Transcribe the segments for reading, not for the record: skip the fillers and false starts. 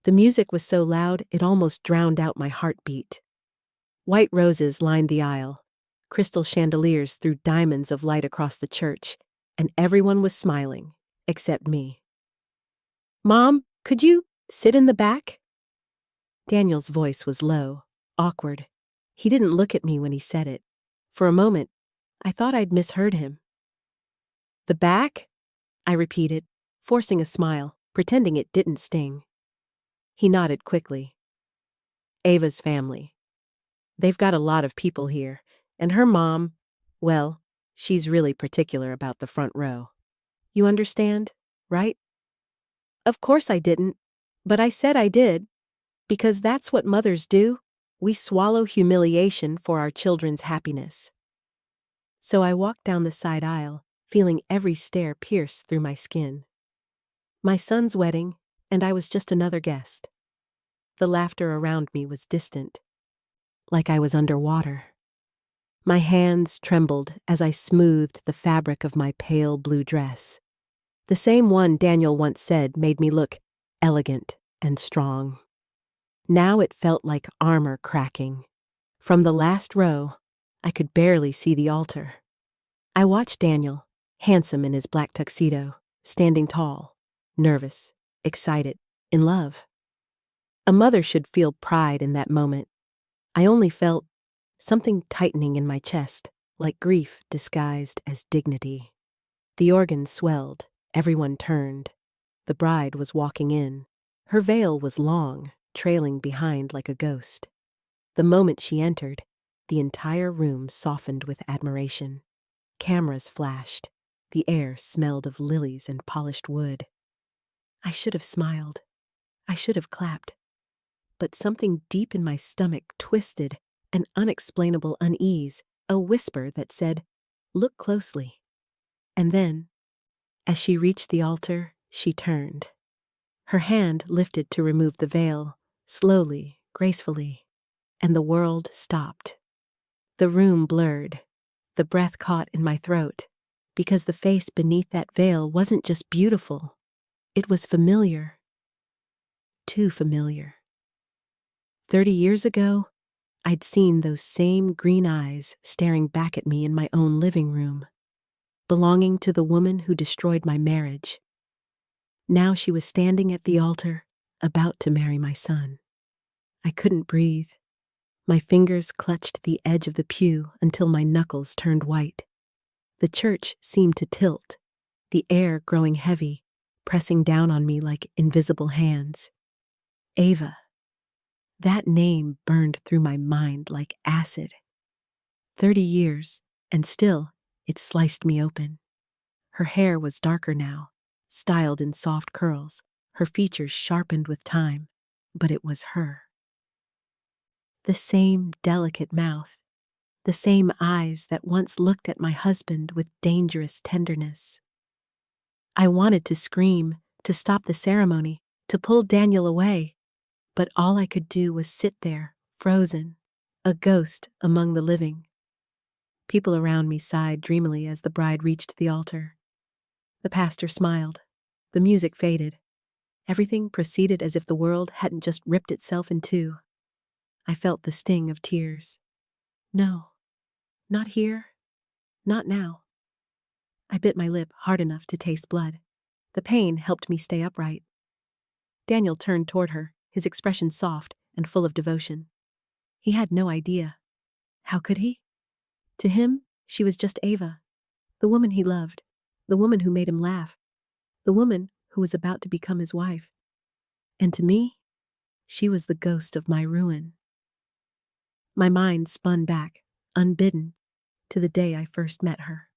The music was so loud it almost drowned out my heartbeat. White roses lined the aisle. Crystal chandeliers threw diamonds of light across the church, and everyone was smiling, except me. "Mom, could you sit in the back?" Daniel's voice was low, awkward. He didn't look at me when he said it. For a moment, I thought I'd misheard him. "The back?" I repeated, forcing a smile, pretending it didn't sting. He nodded quickly. "Ava's family. They've got a lot of people here, and her mom, well, she's really particular about the front row. You understand, right?" Of course I didn't, but I said I did, because that's what mothers do. We swallow humiliation for our children's happiness. So I walked down the side aisle, feeling every stare pierce through my skin. My son's wedding, and I was just another guest. The laughter around me was distant, like I was underwater. My hands trembled as I smoothed the fabric of my pale blue dress. The same one Daniel once said made me look elegant and strong. Now it felt like armor cracking. From the last row, I could barely see the altar. I watched Daniel, handsome in his black tuxedo, standing tall, nervous, excited, in love. A mother should feel pride in that moment. I only felt something tightening in my chest, like grief disguised as dignity. The organ swelled, everyone turned. The bride was walking in. Her veil was long, trailing behind like a ghost. The moment she entered, the entire room softened with admiration. Cameras flashed. The air smelled of lilies and polished wood. I should have smiled. I should have clapped. But something deep in my stomach twisted, an unexplainable unease, a whisper that said, "Look closely." And then, as she reached the altar, she turned. Her hand lifted to remove the veil, slowly, gracefully, and the world stopped. The room blurred. The breath caught in my throat, because the face beneath that veil wasn't just beautiful. It was familiar. Too familiar. 30 years ago, I'd seen those same green eyes staring back at me in my own living room, belonging to the woman who destroyed my marriage. Now she was standing at the altar, about to marry my son. I couldn't breathe. My fingers clutched the edge of the pew until my knuckles turned white. The church seemed to tilt, the air growing heavy, pressing down on me like invisible hands. Ava. That name burned through my mind like acid. 30 years, and still it sliced me open. Her hair was darker now, styled in soft curls, her features sharpened with time, but it was her. The same delicate mouth, the same eyes that once looked at my husband with dangerous tenderness. I wanted to scream, to stop the ceremony, to pull Daniel away, but all I could do was sit there, frozen, a ghost among the living. People around me sighed dreamily as the bride reached the altar. The pastor smiled. The music faded. Everything proceeded as if the world hadn't just ripped itself in two. I felt the sting of tears. No, not here, not now. I bit my lip hard enough to taste blood. The pain helped me stay upright. Daniel turned toward her, his expression soft and full of devotion. He had no idea. How could he? To him, she was just Ava, the woman he loved, the woman who made him laugh, the woman who was about to become his wife. And to me, she was the ghost of my ruin. My mind spun back, unbidden, to the day I first met her.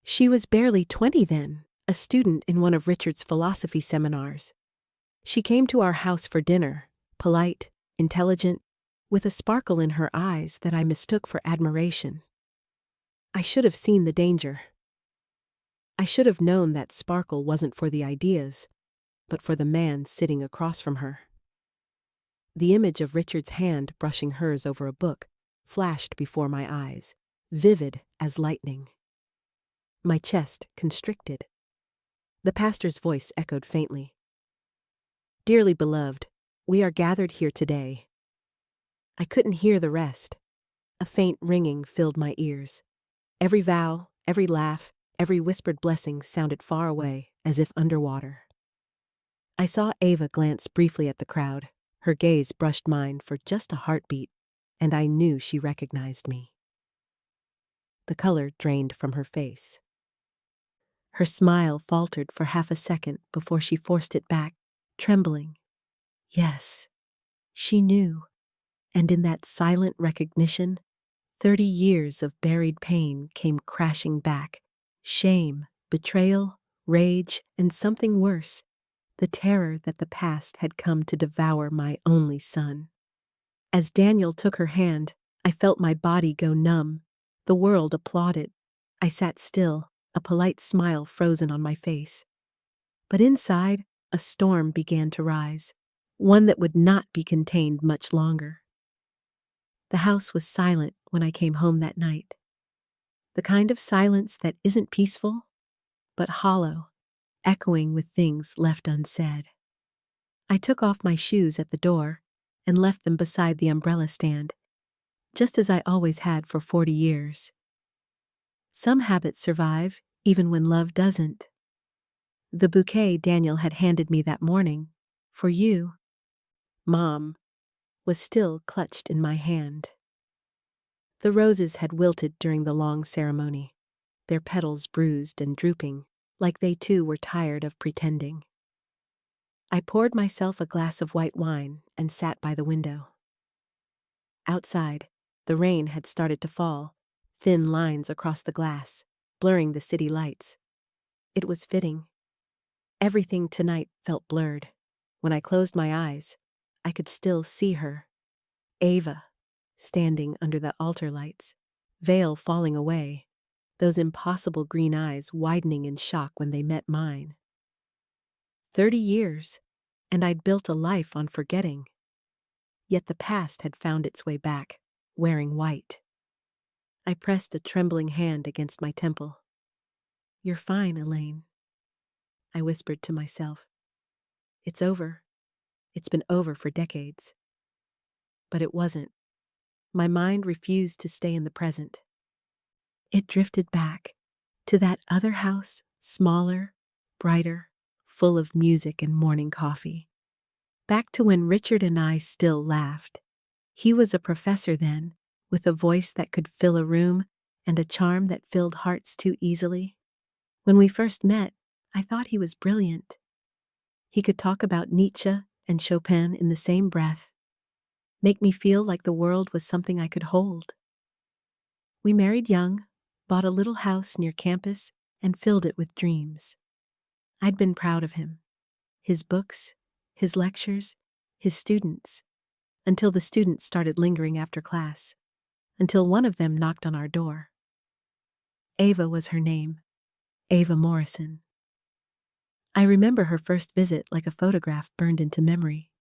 She was barely 20 then, a student in one of Richard's philosophy seminars. She came to our house for dinner, polite, intelligent, with a sparkle in her eyes that I mistook for admiration. I should have seen the danger. I should have known that sparkle wasn't for the ideas, but for the man sitting across from her. The image of Richard's hand brushing hers over a book flashed before my eyes, vivid as lightning. My chest constricted. The pastor's voice echoed faintly. Dearly beloved, we are gathered here today. I couldn't hear the rest. A faint ringing filled my ears. Every vow, every laugh, every whispered blessing sounded far away, as if underwater. I saw Ava glance briefly at the crowd. Her gaze brushed mine for just a heartbeat, and I knew she recognized me. The color drained from her face. Her smile faltered for half a second before she forced it back, trembling. Yes, she knew, and in that silent recognition, 30 years of buried pain came crashing back. Shame, betrayal, rage, and something worse, the terror that the past had come to devour my only son. As Daniel took her hand, I felt my body go numb. The world applauded. I sat still, a polite smile frozen on my face. But inside, a storm began to rise, one that would not be contained much longer. The house was silent when I came home that night. The kind of silence that isn't peaceful, but hollow, echoing with things left unsaid. I took off my shoes at the door and left them beside the umbrella stand, just as I always had for 40 years. Some habits survive, even when love doesn't. The bouquet Daniel had handed me that morning, for you, Mom, was still clutched in my hand. The roses had wilted during the long ceremony, their petals bruised and drooping, like they too were tired of pretending. I poured myself a glass of white wine and sat by the window. Outside, the rain had started to fall, thin lines across the glass, blurring the city lights. It was fitting. Everything tonight felt blurred. When I closed my eyes, I could still see her, Ava, standing under the altar lights, veil falling away, those impossible green eyes widening in shock when they met mine. 30 years, and I'd built a life on forgetting. Yet the past had found its way back, wearing white. I pressed a trembling hand against my temple. "You're fine, Elaine," I whispered to myself. "It's over. It's been over for decades." But it wasn't. My mind refused to stay in the present. It drifted back to that other house, smaller, brighter, full of music and morning coffee. Back to when Richard and I still laughed. He was a professor then, with a voice that could fill a room and a charm that filled hearts too easily. When we first met, I thought he was brilliant. He could talk about Nietzsche and Chopin in the same breath, make me feel like the world was something I could hold. We married young, bought a little house near campus, and filled it with dreams. I'd been proud of him, his books, his lectures, his students, until the students started lingering after class, until one of them knocked on our door. Ava was her name, Ava Morrison. I remember her first visit like a photograph burned into memory.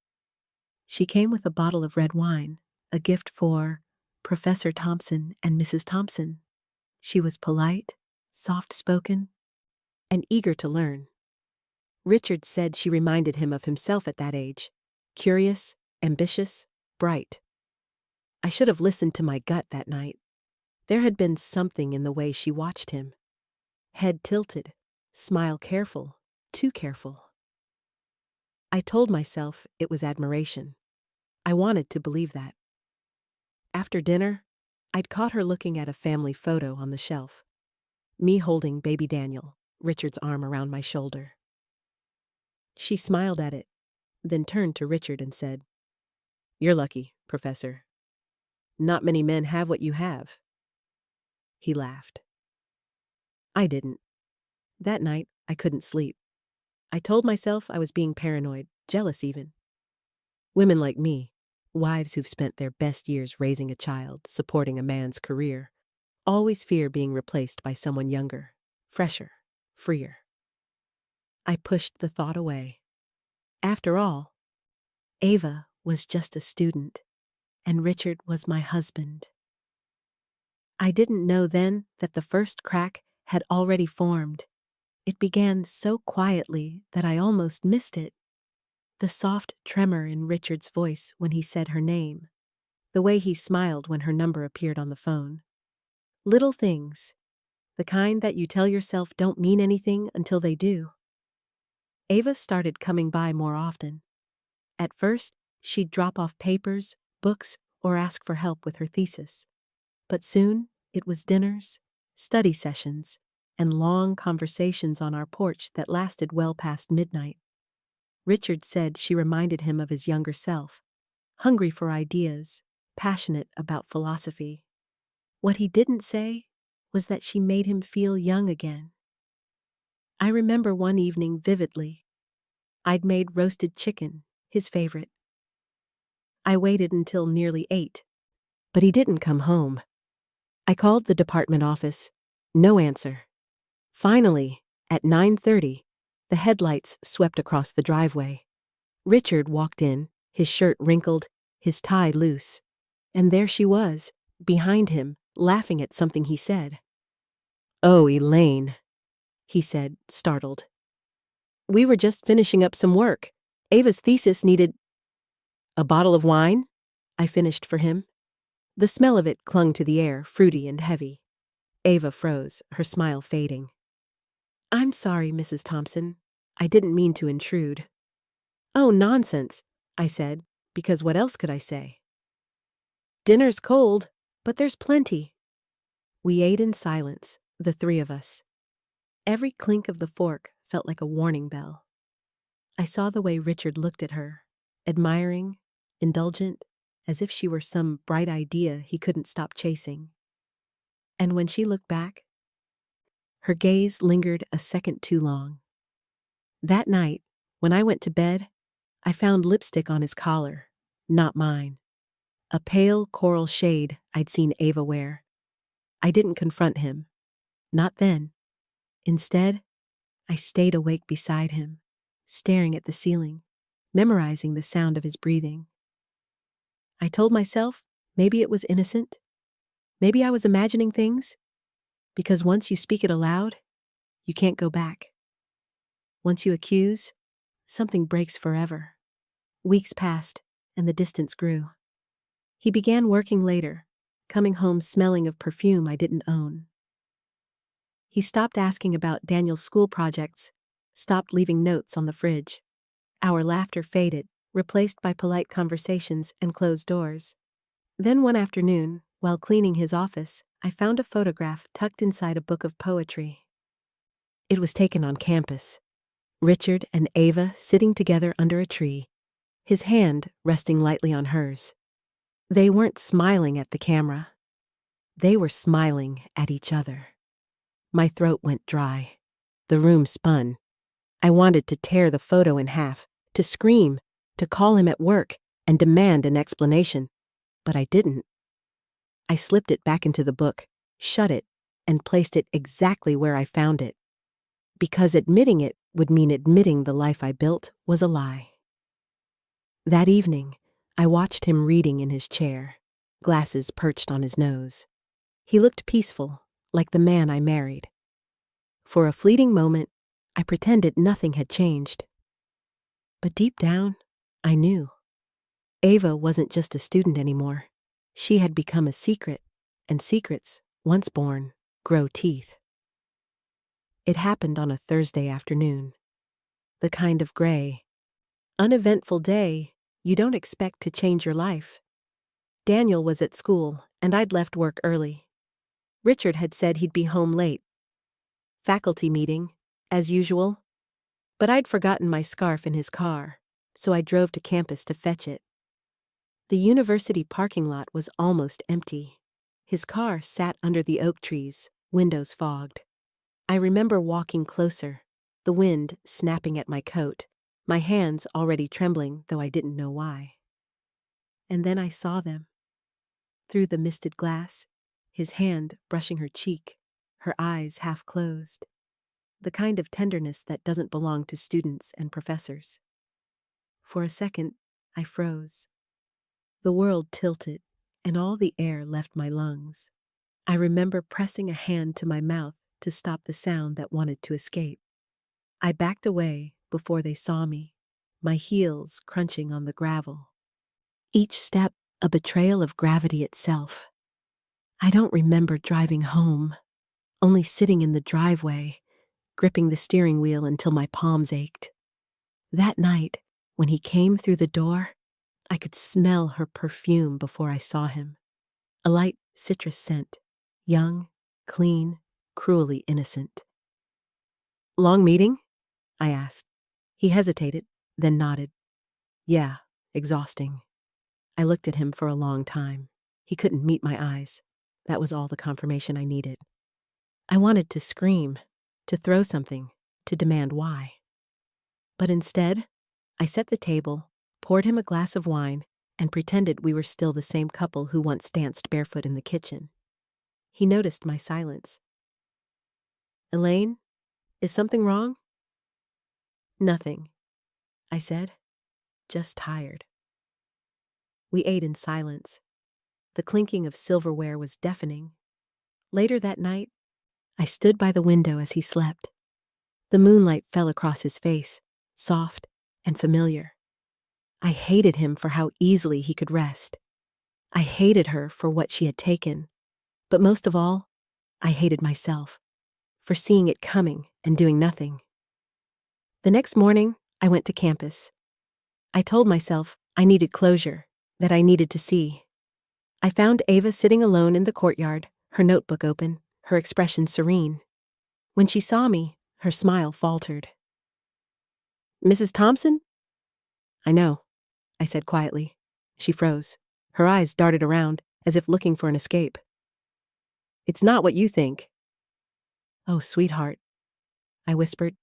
She came with a bottle of red wine, a gift for Professor Thompson and Mrs. Thompson. She was polite, soft-spoken, and eager to learn. Richard said she reminded him of himself at that age, curious, ambitious, bright. I should have listened to my gut that night. There had been something in the way she watched him. Head tilted, smile careful, too careful. I told myself it was admiration. I wanted to believe that. After dinner, I'd caught her looking at a family photo on the shelf. Me holding baby Daniel, Richard's arm around my shoulder. She smiled at it, then turned to Richard and said, "You're lucky, Professor. Not many men have what you have." He laughed. I didn't. That night, I couldn't sleep. I told myself I was being paranoid, jealous even. Women like me, wives who've spent their best years raising a child, supporting a man's career, always fear being replaced by someone younger, fresher, freer. I pushed the thought away. After all, Ava was just a student, and Richard was my husband. I didn't know then that the first crack had already formed. It began so quietly that I almost missed it. The soft tremor in Richard's voice when he said her name. The way he smiled when her number appeared on the phone. Little things. The kind that you tell yourself don't mean anything until they do. Ava started coming by more often. At first, she'd drop off papers, books, or ask for help with her thesis. But soon, it was dinners, study sessions, and long conversations on our porch that lasted well past midnight. Richard said she reminded him of his younger self, hungry for ideas, passionate about philosophy. What he didn't say was that she made him feel young again. I remember one evening vividly. I'd made roasted chicken, his favorite. I waited until nearly 8, but he didn't come home. I called the department office. No answer. Finally, at 9:30, the headlights swept across the driveway. Richard walked in, his shirt wrinkled, his tie loose. And there she was, behind him, laughing at something he said. "Oh, Elaine," he said, startled. "We were just finishing up some work. Ava's thesis needed—" "A bottle of wine?" I finished for him. The smell of it clung to the air, fruity and heavy. Ava froze, her smile fading. "I'm sorry, Mrs. Thompson. I didn't mean to intrude." "Oh, nonsense," I said, because what else could I say? "Dinner's cold, but there's plenty." We ate in silence, the three of us. Every clink of the fork felt like a warning bell. I saw the way Richard looked at her, admiring, indulgent, as if she were some bright idea he couldn't stop chasing. And when she looked back, her gaze lingered a second too long. That night, when I went to bed, I found lipstick on his collar, not mine. A pale coral shade I'd seen Ava wear. I didn't confront him. Not then. Instead, I stayed awake beside him, staring at the ceiling, memorizing the sound of his breathing. I told myself maybe it was innocent. Maybe I was imagining things. Because once you speak it aloud, you can't go back. Once you accuse, something breaks forever. Weeks passed, and the distance grew. He began working later, coming home smelling of perfume I didn't own. He stopped asking about Daniel's school projects, stopped leaving notes on the fridge. Our laughter faded, replaced by polite conversations and closed doors. Then one afternoon, while cleaning his office, I found a photograph tucked inside a book of poetry. It was taken on campus. Richard and Ava sitting together under a tree, his hand resting lightly on hers. They weren't smiling at the camera. They were smiling at each other. My throat went dry. The room spun. I wanted to tear the photo in half, to scream, to call him at work, and demand an explanation. But I didn't. I slipped it back into the book, shut it, and placed it exactly where I found it. Because admitting it would mean admitting the life I built was a lie. That evening, I watched him reading in his chair, glasses perched on his nose. He looked peaceful, like the man I married. For a fleeting moment, I pretended nothing had changed. But deep down, I knew. Ava wasn't just a student anymore. She had become a secret, and secrets, once born, grow teeth. It happened on a Thursday afternoon. The kind of gray, uneventful day you don't expect to change your life. Daniel was at school, and I'd left work early. Richard had said he'd be home late. Faculty meeting, as usual. But I'd forgotten my scarf in his car, so I drove to campus to fetch it. The university parking lot was almost empty. His car sat under the oak trees, windows fogged. I remember walking closer, the wind snapping at my coat, my hands already trembling, though I didn't know why. And then I saw them. Through the misted glass, his hand brushing her cheek, her eyes half closed. The kind of tenderness that doesn't belong to students and professors. For a second, I froze. The world tilted, and all the air left my lungs. I remember pressing a hand to my mouth to stop the sound that wanted to escape. I backed away before they saw me, my heels crunching on the gravel. Each step a betrayal of gravity itself. I don't remember driving home, only sitting in the driveway, gripping the steering wheel until my palms ached. That night, when he came through the door, I could smell her perfume before I saw him. A light citrus scent, young, clean, cruelly innocent. "Long meeting?" I asked. He hesitated, then nodded. "Yeah, exhausting." I looked at him for a long time. He couldn't meet my eyes. That was all the confirmation I needed. I wanted to scream, to throw something, to demand why. But instead, I set the table, poured him a glass of wine, and pretended we were still the same couple who once danced barefoot in the kitchen. He noticed my silence. "Elaine, is something wrong?" "Nothing," I said. "Just tired." We ate in silence. The clinking of silverware was deafening. Later that night, I stood by the window as he slept. The moonlight fell across his face, soft and familiar. I hated him for how easily he could rest. I hated her for what she had taken. But most of all, I hated myself for seeing it coming and doing nothing. The next morning, I went to campus. I told myself I needed closure, that I needed to see. I found Ava sitting alone in the courtyard, her notebook open, her expression serene. When she saw me, her smile faltered. "Mrs. Thompson?" "I know," I said quietly. She froze. Her eyes darted around, as if looking for an escape. "It's not what you think." "Oh, sweetheart," I whispered.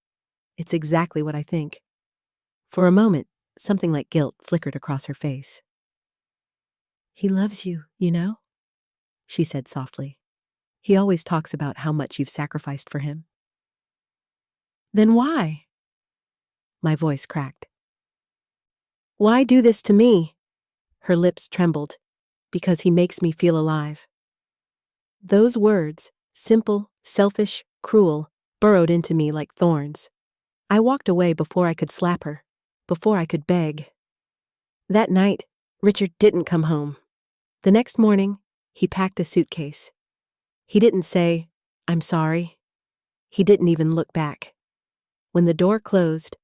"It's exactly what I think." For a moment, something like guilt flickered across her face. "He loves you, you know?" she said softly. "He always talks about how much you've sacrificed for him." "Then why?" My voice cracked. "Why do this to me?" Her lips trembled. "Because he makes me feel alive." Those words, simple, selfish, cruel, burrowed into me like thorns. I walked away before I could slap her, before I could beg. That night, Richard didn't come home. The next morning, he packed a suitcase. He didn't say, "I'm sorry." He didn't even look back. When the door closed,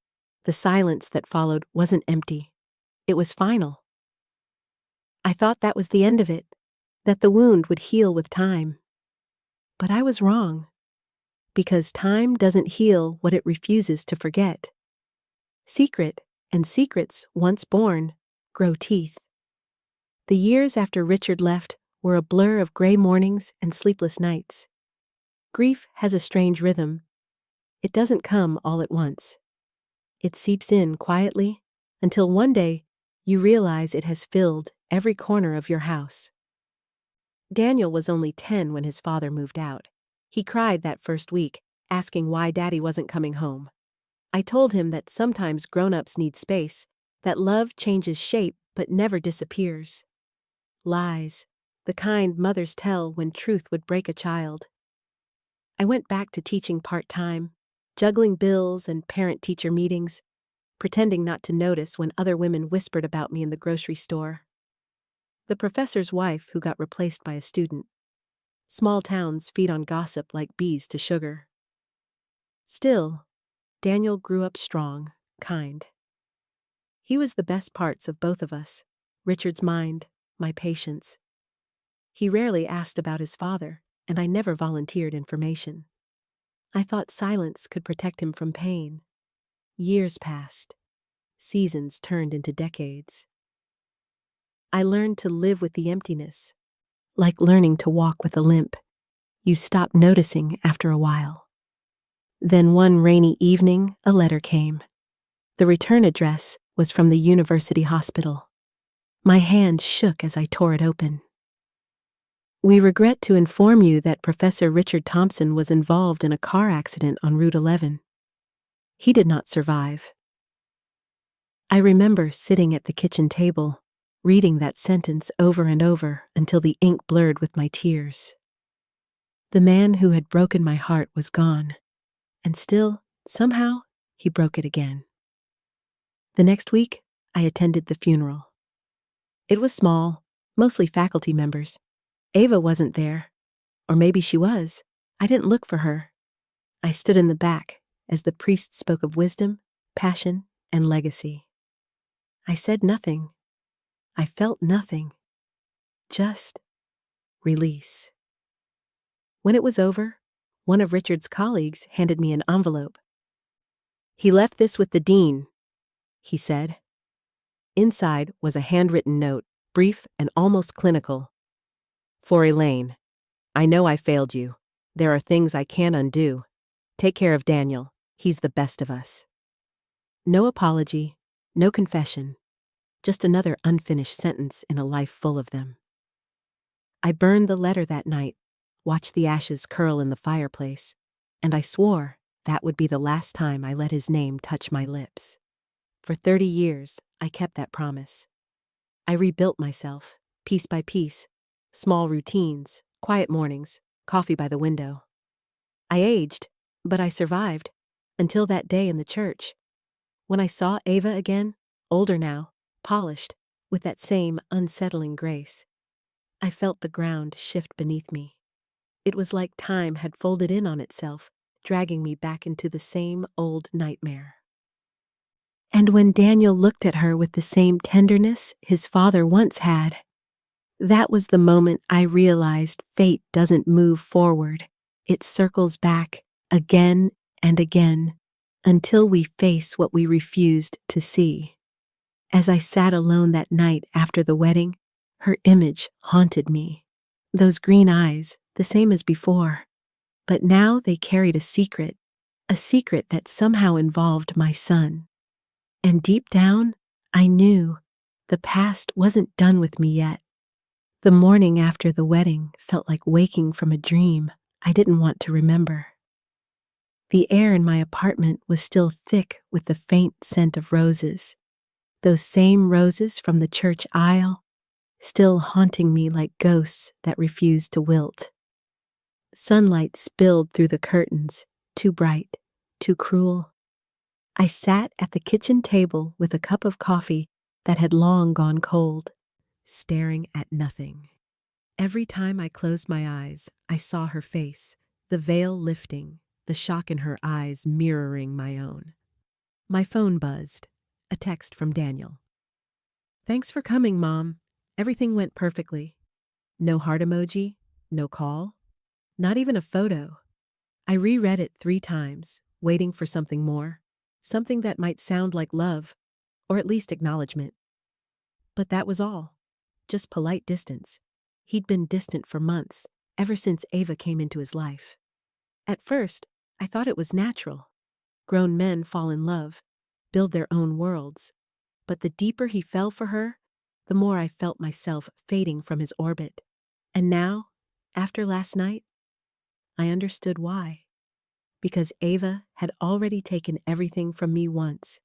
the silence that followed wasn't empty. It was final. I thought that was the end of it, that the wound would heal with time. But I was wrong, because time doesn't heal what it refuses to forget. Secret and secrets, once born, grow teeth. The years after Richard left were a blur of gray mornings and sleepless nights. Grief has a strange rhythm. It doesn't come all at once. It seeps in quietly until one day you realize it has filled every corner of your house. Daniel was only 10 when his father moved out. He cried that first week, asking why Daddy wasn't coming home. I told him that sometimes grown-ups need space, that love changes shape but never disappears. Lies, the kind mothers tell when truth would break a child. I went back to teaching part-time, juggling bills and parent-teacher meetings, pretending not to notice when other women whispered about me in the grocery store. The professor's wife who got replaced by a student. Small towns feed on gossip like bees to sugar. Still, Daniel grew up strong, kind. He was the best parts of both of us, Richard's mind, my patience. He rarely asked about his father, and I never volunteered information. I thought silence could protect him from pain. Years passed. Seasons turned into decades. I learned to live with the emptiness, like learning to walk with a limp. You stop noticing after a while. Then one rainy evening, a letter came. The return address was from the university hospital. My hand shook as I tore it open. "We regret to inform you that Professor Richard Thompson was involved in a car accident on Route 11. He did not survive." I remember sitting at the kitchen table, reading that sentence over and over until the ink blurred with my tears. The man who had broken my heart was gone, and still, somehow, he broke it again. The next week, I attended the funeral. It was small, mostly faculty members. Ava wasn't there. Or maybe she was. I didn't look for her. I stood in the back as the priest spoke of wisdom, passion, and legacy. I said nothing. I felt nothing. Just release. When it was over, one of Richard's colleagues handed me an envelope. "He left this with the dean," he said. Inside was a handwritten note, brief and almost clinical. "For Elaine, I know I failed you. There are things I can't undo. Take care of Daniel. He's the best of us." No apology, no confession, just another unfinished sentence in a life full of them. I burned the letter that night, watched the ashes curl in the fireplace, and I swore that would be the last time I let his name touch my lips. For 30 years, I kept that promise. I rebuilt myself, piece by piece, small routines, quiet mornings, coffee by the window. I aged, but I survived, until that day in the church. When I saw Ava again, older now, polished, with that same unsettling grace, I felt the ground shift beneath me. It was like time had folded in on itself, dragging me back into the same old nightmare. And when Daniel looked at her with the same tenderness his father once had, that was the moment I realized fate doesn't move forward. It circles back again and again until we face what we refused to see. As I sat alone that night after the wedding, her image haunted me. Those green eyes, the same as before, but now they carried a secret that somehow involved my son. And deep down, I knew the past wasn't done with me yet. The morning after the wedding felt like waking from a dream I didn't want to remember. The air in my apartment was still thick with the faint scent of roses, those same roses from the church aisle, still haunting me like ghosts that refused to wilt. Sunlight spilled through the curtains, too bright, too cruel. I sat at the kitchen table with a cup of coffee that had long gone cold, staring at nothing. Every time I closed my eyes, I saw her face, the veil lifting, the shock in her eyes mirroring my own. My phone buzzed, a text from Daniel. "Thanks for coming, Mom. Everything went perfectly. No heart emoji, no call, not even a photo." I reread it 3 times, waiting for something more, something that might sound like love, or at least acknowledgement. But that was all, just polite distance. He'd been distant for months, ever since Ava came into his life. At first, I thought it was natural. Grown men fall in love, build their own worlds. But the deeper he fell for her, the more I felt myself fading from his orbit. And now, after last night, I understood why. Because Ava had already taken everything from me once,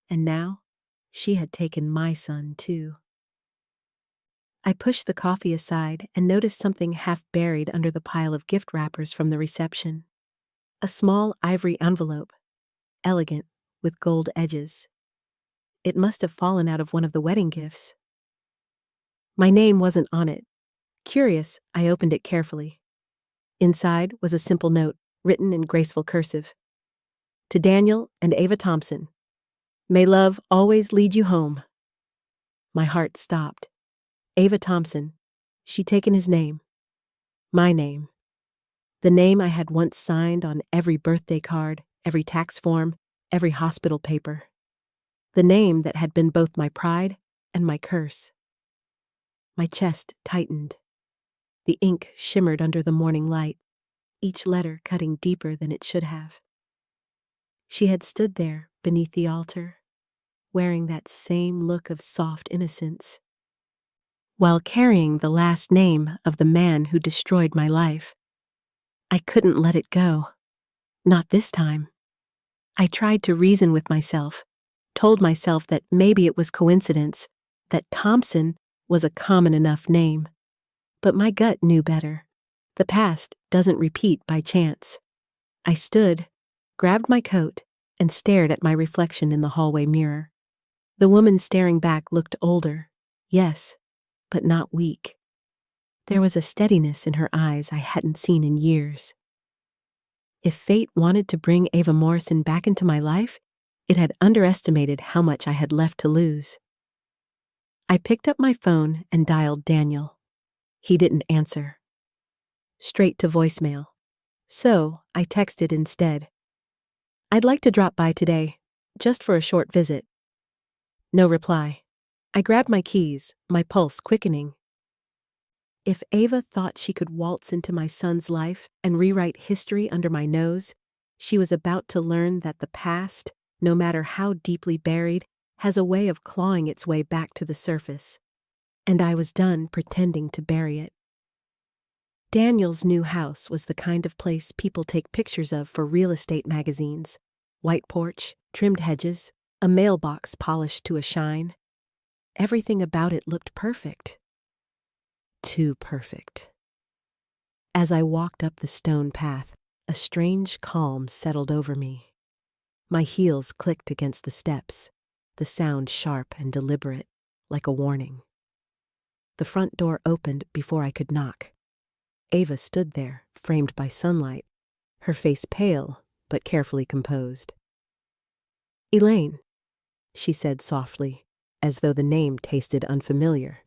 and now she had taken my son too. I pushed the coffee aside and noticed something half buried under the pile of gift wrappers from the reception. A small ivory envelope, elegant, with gold edges. It must have fallen out of one of the wedding gifts. My name wasn't on it. Curious, I opened it carefully. Inside was a simple note, written in graceful cursive. "To Daniel and Ava Thompson. May love always lead you home." My heart stopped. Ava Thompson. She'd taken his name. My name. The name I had once signed on every birthday card, every tax form, every hospital paper. The name that had been both my pride and my curse. My chest tightened. The ink shimmered under the morning light, each letter cutting deeper than it should have. She had stood there beneath the altar, wearing that same look of soft innocence, while carrying the last name of the man who destroyed my life. I couldn't let it go. Not this time. I tried to reason with myself, told myself that maybe it was coincidence, that Thompson was a common enough name. But my gut knew better. The past doesn't repeat by chance. I stood, grabbed my coat, and stared at my reflection in the hallway mirror. The woman staring back looked older, yes, but not weak. There was a steadiness in her eyes I hadn't seen in years. If fate wanted to bring Ava Morrison back into my life, it had underestimated how much I had left to lose. I picked up my phone and dialed Daniel. He didn't answer. Straight to voicemail. So I texted instead. "I'd like to drop by today, just for a short visit." No reply. I grabbed my keys, my pulse quickening. If Ava thought she could waltz into my son's life and rewrite history under my nose, she was about to learn that the past, no matter how deeply buried, has a way of clawing its way back to the surface. And I was done pretending to bury it. Daniel's new house was the kind of place people take pictures of for real estate magazines. White porch, trimmed hedges, a mailbox polished to a shine. Everything about it looked perfect. Too perfect. As I walked up the stone path, a strange calm settled over me. My heels clicked against the steps, the sound sharp and deliberate, like a warning. The front door opened before I could knock. Ava stood there, framed by sunlight, her face pale but carefully composed. "Elaine," she said softly, as though the name tasted unfamiliar.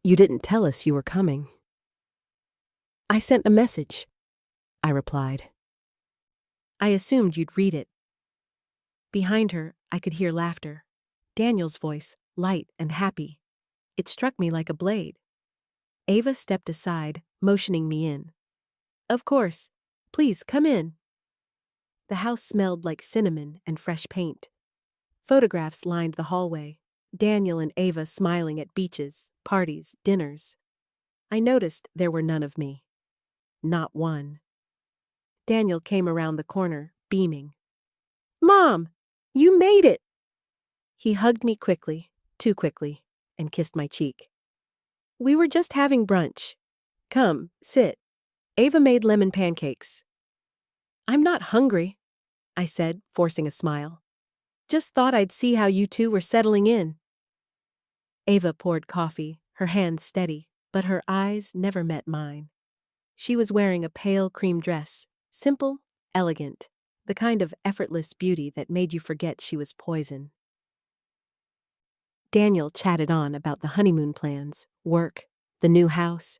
"You didn't tell us you were coming." "I sent a message," I replied. "I assumed you'd read it." Behind her, I could hear laughter. Daniel's voice, light and happy. It struck me like a blade. Ava stepped aside, motioning me in. "Of course. Please, come in." The house smelled like cinnamon and fresh paint. Photographs lined the hallway. Daniel and Ava smiling at beaches, parties, dinners. I noticed there were none of me. Not one. Daniel came around the corner, beaming. "Mom, you made it!" He hugged me quickly, too quickly, and kissed my cheek. "We were just having brunch. Come, sit. Ava made lemon pancakes." "I'm not hungry," I said, forcing a smile. "Just thought I'd see how you two were settling in." Ava poured coffee, her hands steady, but her eyes never met mine. She was wearing a pale cream dress, simple, elegant, the kind of effortless beauty that made you forget she was poison. Daniel chatted on about the honeymoon plans, work, the new house.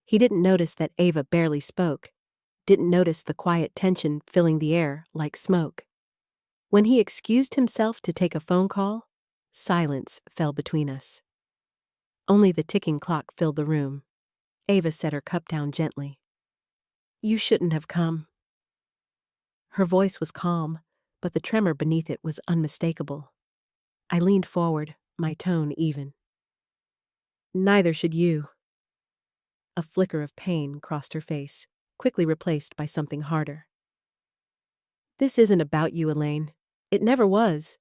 He didn't notice that Ava barely spoke, didn't notice the quiet tension filling the air like smoke. When he excused himself to take a phone call, silence fell between us. Only the ticking clock filled the room. Ava set her cup down gently. "You shouldn't have come." Her voice was calm, but the tremor beneath it was unmistakable. I leaned forward, my tone even. "Neither should you." A flicker of pain crossed her face, quickly replaced by something harder. "This isn't about you, Elaine. It never was."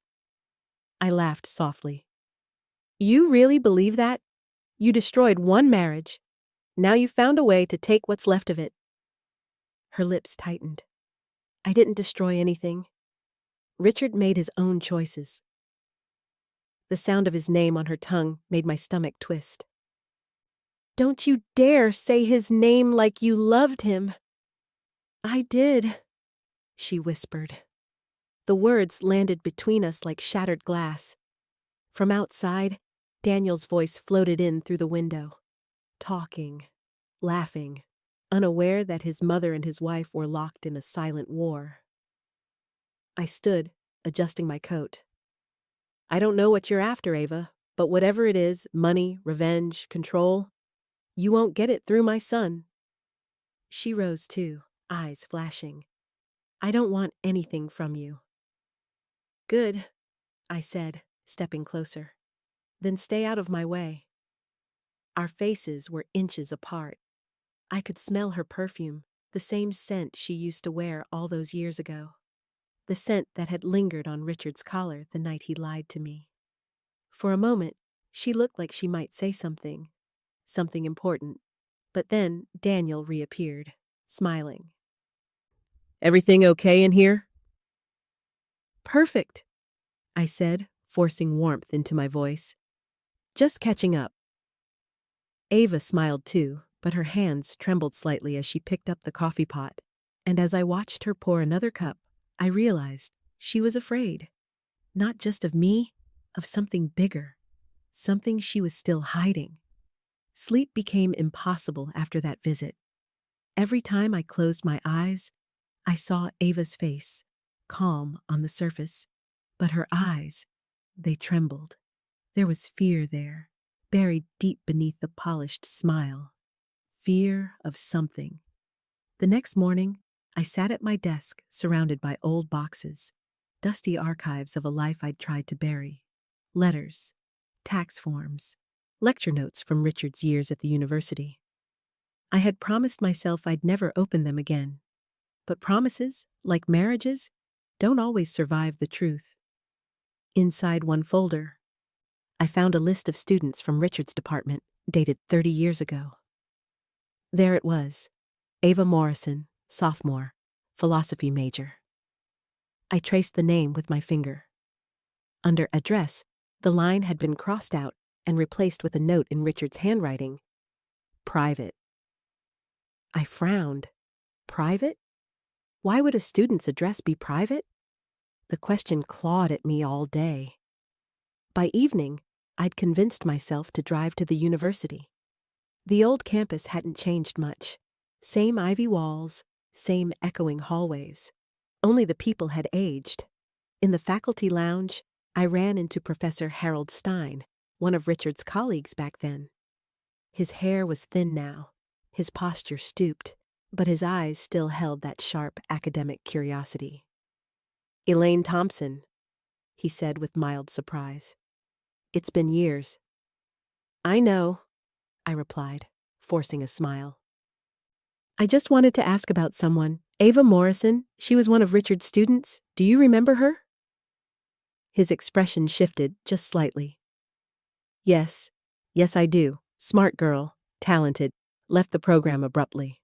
I laughed softly. "You really believe that? You destroyed one marriage. Now you found a way to take what's left of it." Her lips tightened. "I didn't destroy anything. Richard made his own choices." The sound of his name on her tongue made my stomach twist. "Don't you dare say his name like you loved him." "I did," she whispered. The words landed between us like shattered glass. From outside, Daniel's voice floated in through the window, talking, laughing, unaware that his mother and his wife were locked in a silent war. I stood, adjusting my coat. "I don't know what you're after, Ava, but whatever it is, money, revenge, control, you won't get it through my son." She rose too, eyes flashing. "I don't want anything from you." "Good," I said, stepping closer. "Then stay out of my way." Our faces were inches apart. I could smell her perfume, the same scent she used to wear all those years ago. The scent that had lingered on Richard's collar the night he lied to me. For a moment, she looked like she might say something important. But then Daniel reappeared, smiling. "Everything okay in here?" "Perfect," I said, forcing warmth into my voice. Just catching up. Ava smiled too, but her hands trembled slightly as she picked up the coffee pot. And as I watched her pour another cup, I realized she was afraid. Not just of me, of something bigger. Something she was still hiding. Sleep became impossible after that visit. Every time I closed my eyes, I saw Ava's face, calm on the surface, but her eyes, they trembled. There was fear there, buried deep beneath the polished smile. Fear of something. The next morning, I sat at my desk surrounded by old boxes, dusty archives of a life I'd tried to bury. Letters, tax forms, lecture notes from Richard's years at the university. I had promised myself I'd never open them again. But promises, like marriages, don't always survive the truth. Inside one folder, I found a list of students from Richard's department, dated 30 years ago. There it was, Ava Morrison, sophomore, philosophy major. I traced the name with my finger. Under address, the line had been crossed out and replaced with a note in Richard's handwriting. Private. I frowned. Private? Why would a student's address be private? The question clawed at me all day. By evening, I'd convinced myself to drive to the university. The old campus hadn't changed much. Same ivy walls, same echoing hallways. Only the people had aged. In the faculty lounge, I ran into Professor Harold Stein, one of Richard's colleagues back then. His hair was thin now, his posture stooped, but his eyes still held that sharp academic curiosity. "Elaine Thompson," he said with mild surprise. "It's been years." "I know," I replied, forcing a smile. "I just wanted to ask about someone. Ava Morrison, she was one of Richard's students. Do you remember her?" His expression shifted just slightly. Yes, I do. Smart girl, talented, left the program abruptly."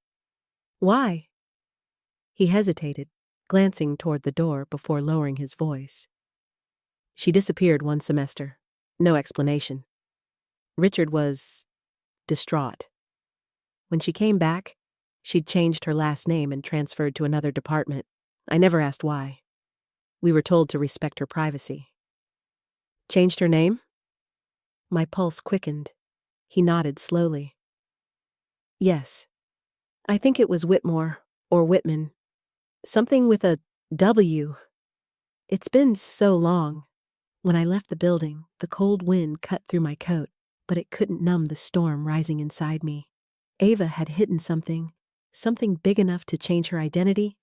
"Why?" He hesitated, glancing toward the door before lowering his voice. "She disappeared one semester. No explanation. Richard was distraught. When she came back, she'd changed her last name and transferred to another department. I never asked why. We were told to respect her privacy." "Changed her name?" My pulse quickened. He nodded slowly. "Yes. I think it was Whitmore, or Whitman. Something with a W. It's been so long. When I left the building, the cold wind cut through my coat, but it couldn't numb the storm rising inside me. Ava had hidden something big enough to change her identity,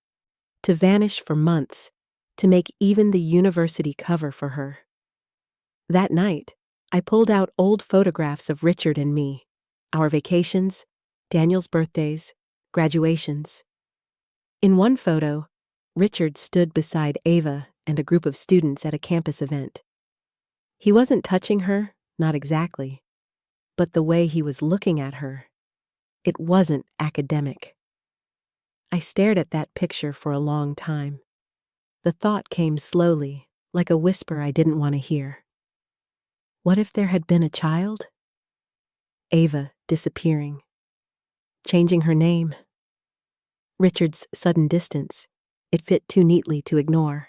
to vanish for months, to make even the university cover for her. That night, I pulled out old photographs of Richard and me, our vacations, Daniel's birthdays, graduations. In one photo, Richard stood beside Ava and a group of students at a campus event. He wasn't touching her, not exactly, but the way he was looking at her, it wasn't academic. I stared at that picture for a long time. The thought came slowly, like a whisper I didn't want to hear. What if there had been a child? Ava disappearing. Changing her name. Richard's sudden distance. It fit too neatly to ignore.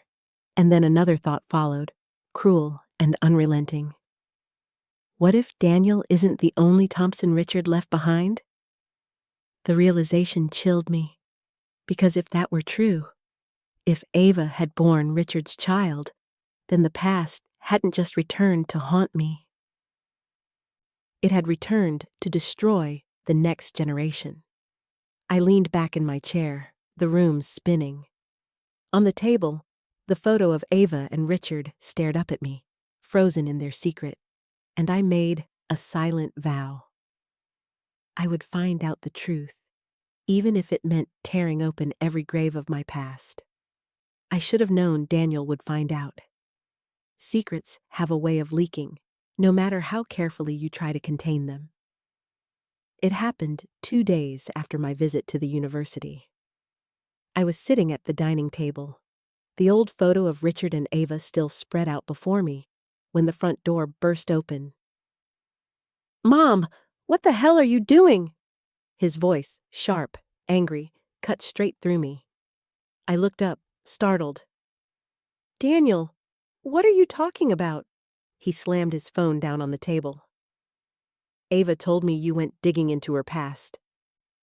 And then another thought followed, cruel and unrelenting. What if Daniel isn't the only Thompson Richard left behind? The realization chilled me. Because if that were true, if Ava had borne Richard's child, then the past hadn't just returned to haunt me. It had returned to destroy the next generation. I leaned back in my chair, the room spinning. On the table, the photo of Ava and Richard stared up at me, frozen in their secret, and I made a silent vow. I would find out the truth, even if it meant tearing open every grave of my past. I should have known Daniel would find out. Secrets have a way of leaking, no matter how carefully you try to contain them. It happened 2 days after my visit to the university. I was sitting at the dining table, the old photo of Richard and Ava still spread out before me, when the front door burst open. "Mom, what the hell are you doing?" His voice, sharp, angry, cut straight through me. I looked up, startled. "Daniel, what are you talking about?" He slammed his phone down on the table. "Ava told me you went digging into her past,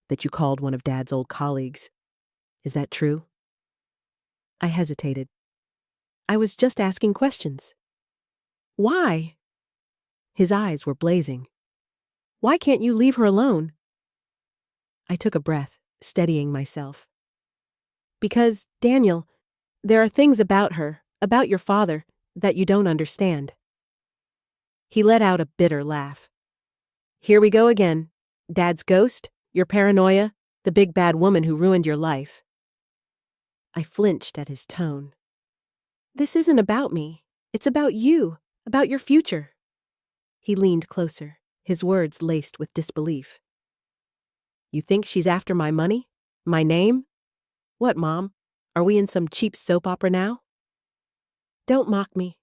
that you called one of Dad's old colleagues. Is that true?" I hesitated. I was just asking questions. "Why?" His eyes were blazing. "Why can't you leave her alone?" I took a breath, steadying myself. "Because, Daniel, there are things about her, about your father, that you don't understand." He let out a bitter laugh. "Here we go again. Dad's ghost, your paranoia, the big bad woman who ruined your life." I flinched at his tone. "This isn't about me. It's about you, about your future." He leaned closer, his words laced with disbelief. "You think she's after my money? My name? What, Mom? Are we in some cheap soap opera now?" "Don't mock me,"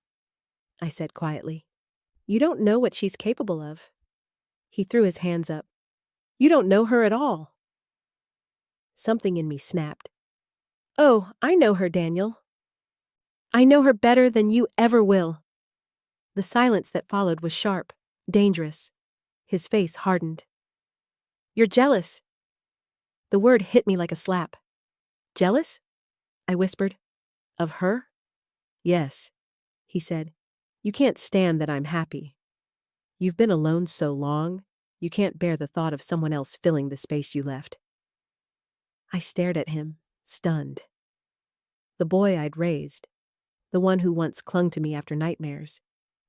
I said quietly. "You don't know what she's capable of." He threw his hands up. "You don't know her at all." Something in me snapped. "Oh, I know her, Daniel. I know her better than you ever will." The silence that followed was sharp, dangerous. His face hardened. "You're jealous." The word hit me like a slap. "Jealous?" I whispered. "Of her?" "Yes," he said. "You can't stand that I'm happy. You've been alone so long, you can't bear the thought of someone else filling the space you left." I stared at him, stunned. The boy I'd raised, the one who once clung to me after nightmares,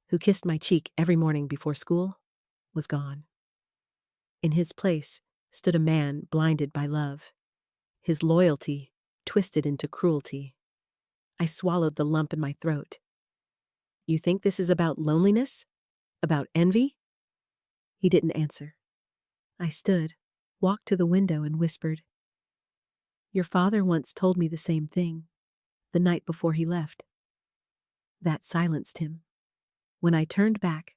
who kissed my cheek every morning before school, was gone. In his place stood a man blinded by love, his loyalty twisted into cruelty. I swallowed the lump in my throat. "You think this is about loneliness? About envy?" He didn't answer. I stood, walked to the window and whispered, "Your father once told me the same thing, the night before he left." That silenced him. When I turned back,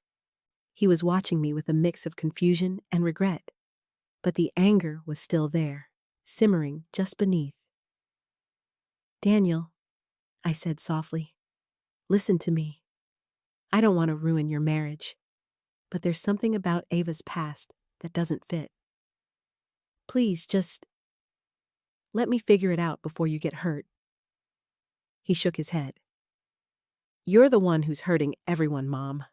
he was watching me with a mix of confusion and regret, but the anger was still there, simmering just beneath. "Daniel," I said softly, "listen to me. I don't want to ruin your marriage, but there's something about Ava's past that doesn't fit. Please just let me figure it out before you get hurt." He shook his head. "You're the one who's hurting everyone, Mom."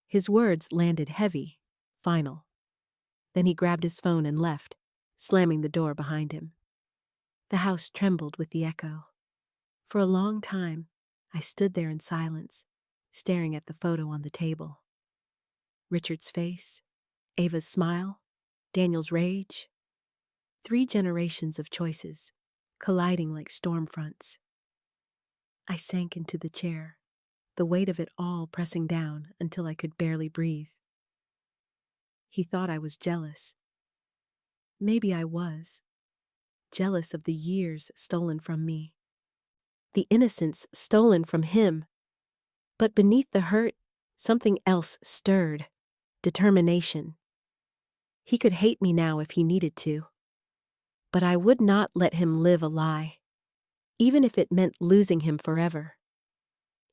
His words landed heavy, final. Then he grabbed his phone and left, slamming the door behind him. The house trembled with the echo. For a long time, I stood there in silence, staring at the photo on the table. Richard's face, Ava's smile, Daniel's rage. 3 generations of choices, colliding like storm fronts. I sank into the chair, the weight of it all pressing down until I could barely breathe. He thought I was jealous. Maybe I was. Jealous of the years stolen from me. The innocence stolen from him. But beneath the hurt, something else stirred. Determination. He could hate me now if he needed to. But I would not let him live a lie, even if it meant losing him forever.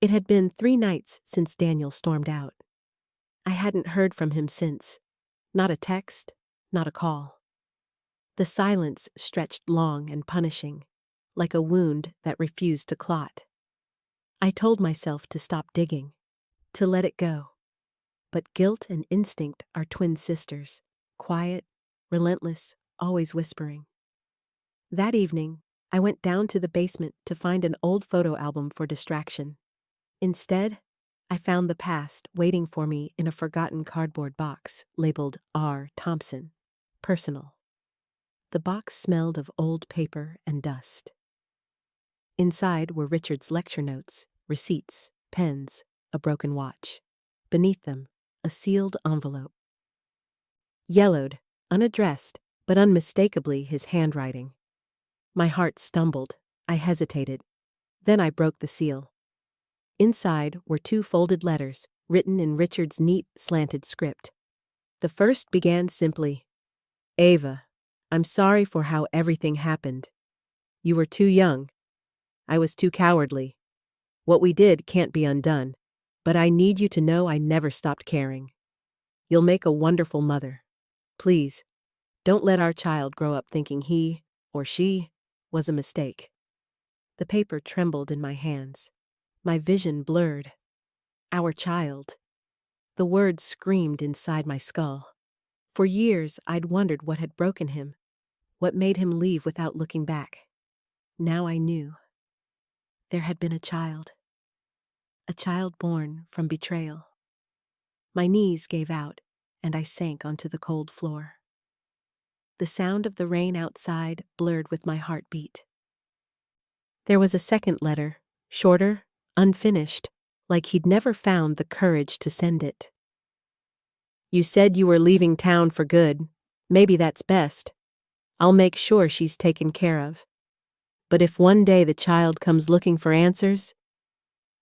It had been 3 nights since Daniel stormed out. I hadn't heard from him since. Not a text, not a call. The silence stretched long and punishing, like a wound that refused to clot. I told myself to stop digging, to let it go. But guilt and instinct are twin sisters, quiet, relentless, always whispering. That evening, I went down to the basement to find an old photo album for distraction. Instead, I found the past waiting for me in a forgotten cardboard box labeled R. Thompson, personal. The box smelled of old paper and dust. Inside were Richard's lecture notes, receipts, pens, a broken watch. Beneath them, a sealed envelope. Yellowed, unaddressed, but unmistakably his handwriting. My heart stumbled. I hesitated. Then I broke the seal. Inside were 2 folded letters, written in Richard's neat, slanted script. The first began simply, "Ava, I'm sorry for how everything happened. You were too young. I was too cowardly. What we did can't be undone, but I need you to know I never stopped caring. You'll make a wonderful mother. Please, don't let our child grow up thinking he, or she, was a mistake." The paper trembled in my hands. My vision blurred. Our child. The words screamed inside my skull. For years, I'd wondered what had broken him, what made him leave without looking back. Now I knew. There had been a child born from betrayal. My knees gave out, and I sank onto the cold floor. The sound of the rain outside blurred with my heartbeat. There was a second letter, shorter, unfinished, like he'd never found the courage to send it. "You said you were leaving town for good. Maybe that's best. I'll make sure she's taken care of. But if one day the child comes looking for answers..."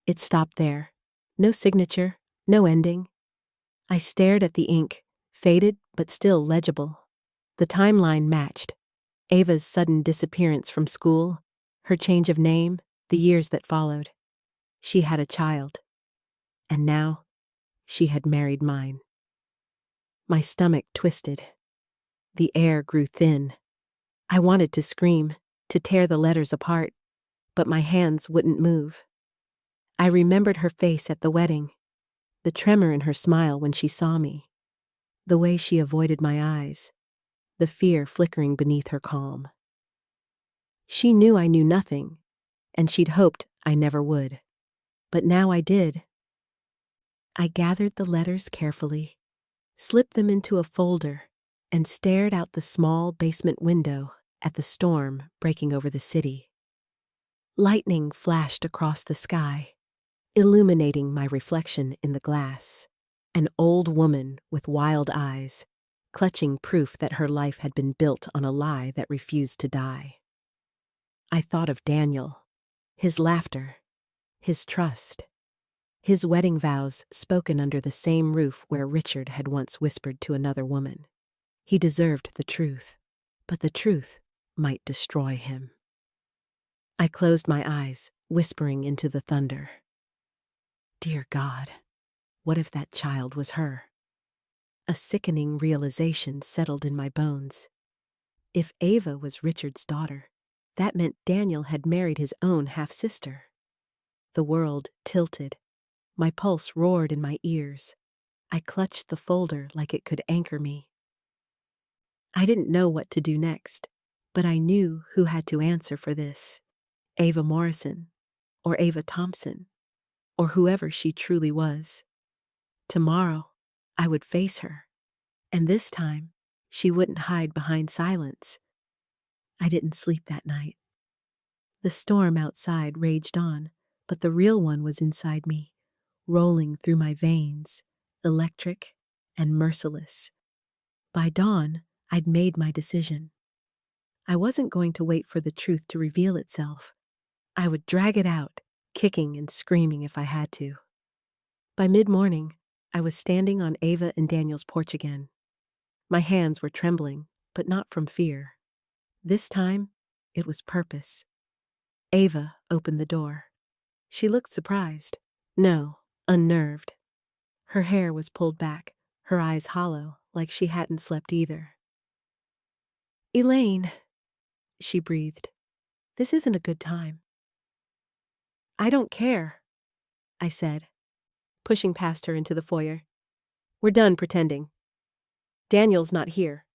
It stopped there. No signature, no ending. I stared at the ink, faded but still legible. The timeline matched. Ava's sudden disappearance from school, her change of name, the years that followed. She had a child. And now, she had married mine. My stomach twisted. The air grew thin. I wanted to scream, to tear the letters apart, but my hands wouldn't move. I remembered her face at the wedding, the tremor in her smile when she saw me, the way she avoided my eyes, the fear flickering beneath her calm. She knew I knew nothing, and she'd hoped I never would. But now I did. I gathered the letters carefully, slipped them into a folder, and stared out the small basement window at the storm breaking over the city. Lightning flashed across the sky, illuminating my reflection in the glass. An old woman with wild eyes, clutching proof that her life had been built on a lie that refused to die. I thought of Daniel, his laughter, his trust, his wedding vows spoken under the same roof where Richard had once whispered to another woman. He deserved the truth, but the truth might destroy him. I closed my eyes, whispering into the thunder. Dear God, what if that child was her? A sickening realization settled in my bones. If Ava was Richard's daughter, that meant Daniel had married his own half-sister. The world tilted. My pulse roared in my ears. I clutched the folder like it could anchor me. I didn't know what to do next, but I knew who had to answer for this. Ava Morrison, or Ava Thompson, or whoever she truly was. Tomorrow, I would face her, and this time, she wouldn't hide behind silence. I didn't sleep that night. The storm outside raged on, but the real one was inside me, rolling through my veins, electric and merciless. By dawn, I'd made my decision. I wasn't going to wait for the truth to reveal itself. I would drag it out, kicking and screaming if I had to. By mid-morning, I was standing on Ava and Daniel's porch again. My hands were trembling, but not from fear. This time, it was purpose. Ava opened the door. She looked surprised. No, unnerved. Her hair was pulled back, her eyes hollow, like she hadn't slept either. "Elaine," she breathed, "this isn't a good time." "I don't care," I said, pushing past her into the foyer. "We're done pretending. Daniel's not here."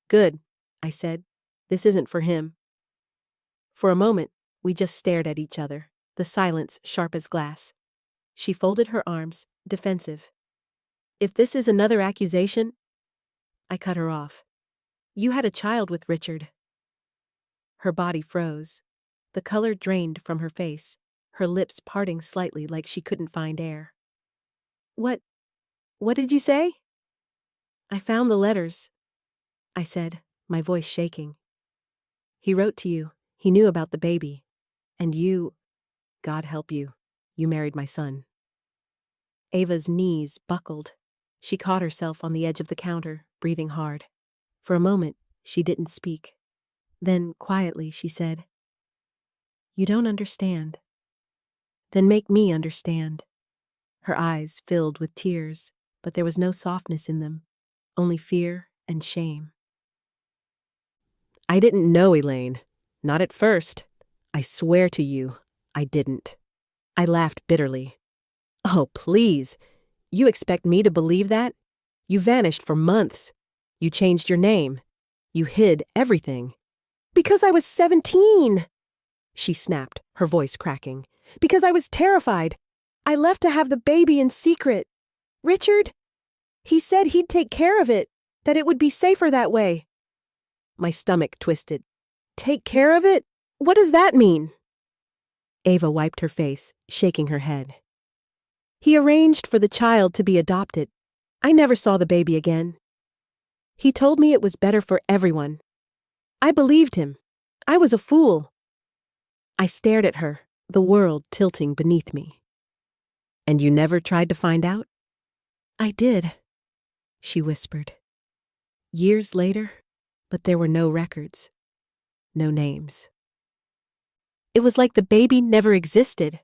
"Good," I said. "This isn't for him." For a moment, we just stared at each other, the silence sharp as glass. She folded her arms, defensive. "If this is another accusation..." I cut her off. "You had a child with Richard." Her body froze. The color drained from her face, her lips parting slightly like she couldn't find air. What did you say?" "I found the letters," I said, my voice shaking. "He wrote to you. He knew about the baby. And you, God help you, You married my son." Ava's knees buckled. She caught herself on the edge of the counter, breathing hard. For a moment, she didn't speak. Then, quietly, she said, "You don't understand. Then make me understand." Her eyes filled with tears, but there was no softness in them, only fear and shame. "I didn't know, Elaine. Not at first. I swear to you, I didn't." I laughed bitterly. "Oh, please. You expect me to believe that? You vanished for months. You changed your name. You hid everything." "Because I was 17!" she snapped, her voice cracking. "Because I was terrified. I left to have the baby in secret. Richard? He said he'd take care of it, that it would be safer that way." My stomach twisted. "Take care of it? What does that mean?" Ava wiped her face, shaking her head. "He arranged for the child to be adopted. I never saw the baby again. He told me it was better for everyone. I believed him. I was a fool." I stared at her, the world tilting beneath me. "And you never tried to find out?" "I did," she whispered. "Years later, but there were no records, no names. It was like the baby never existed."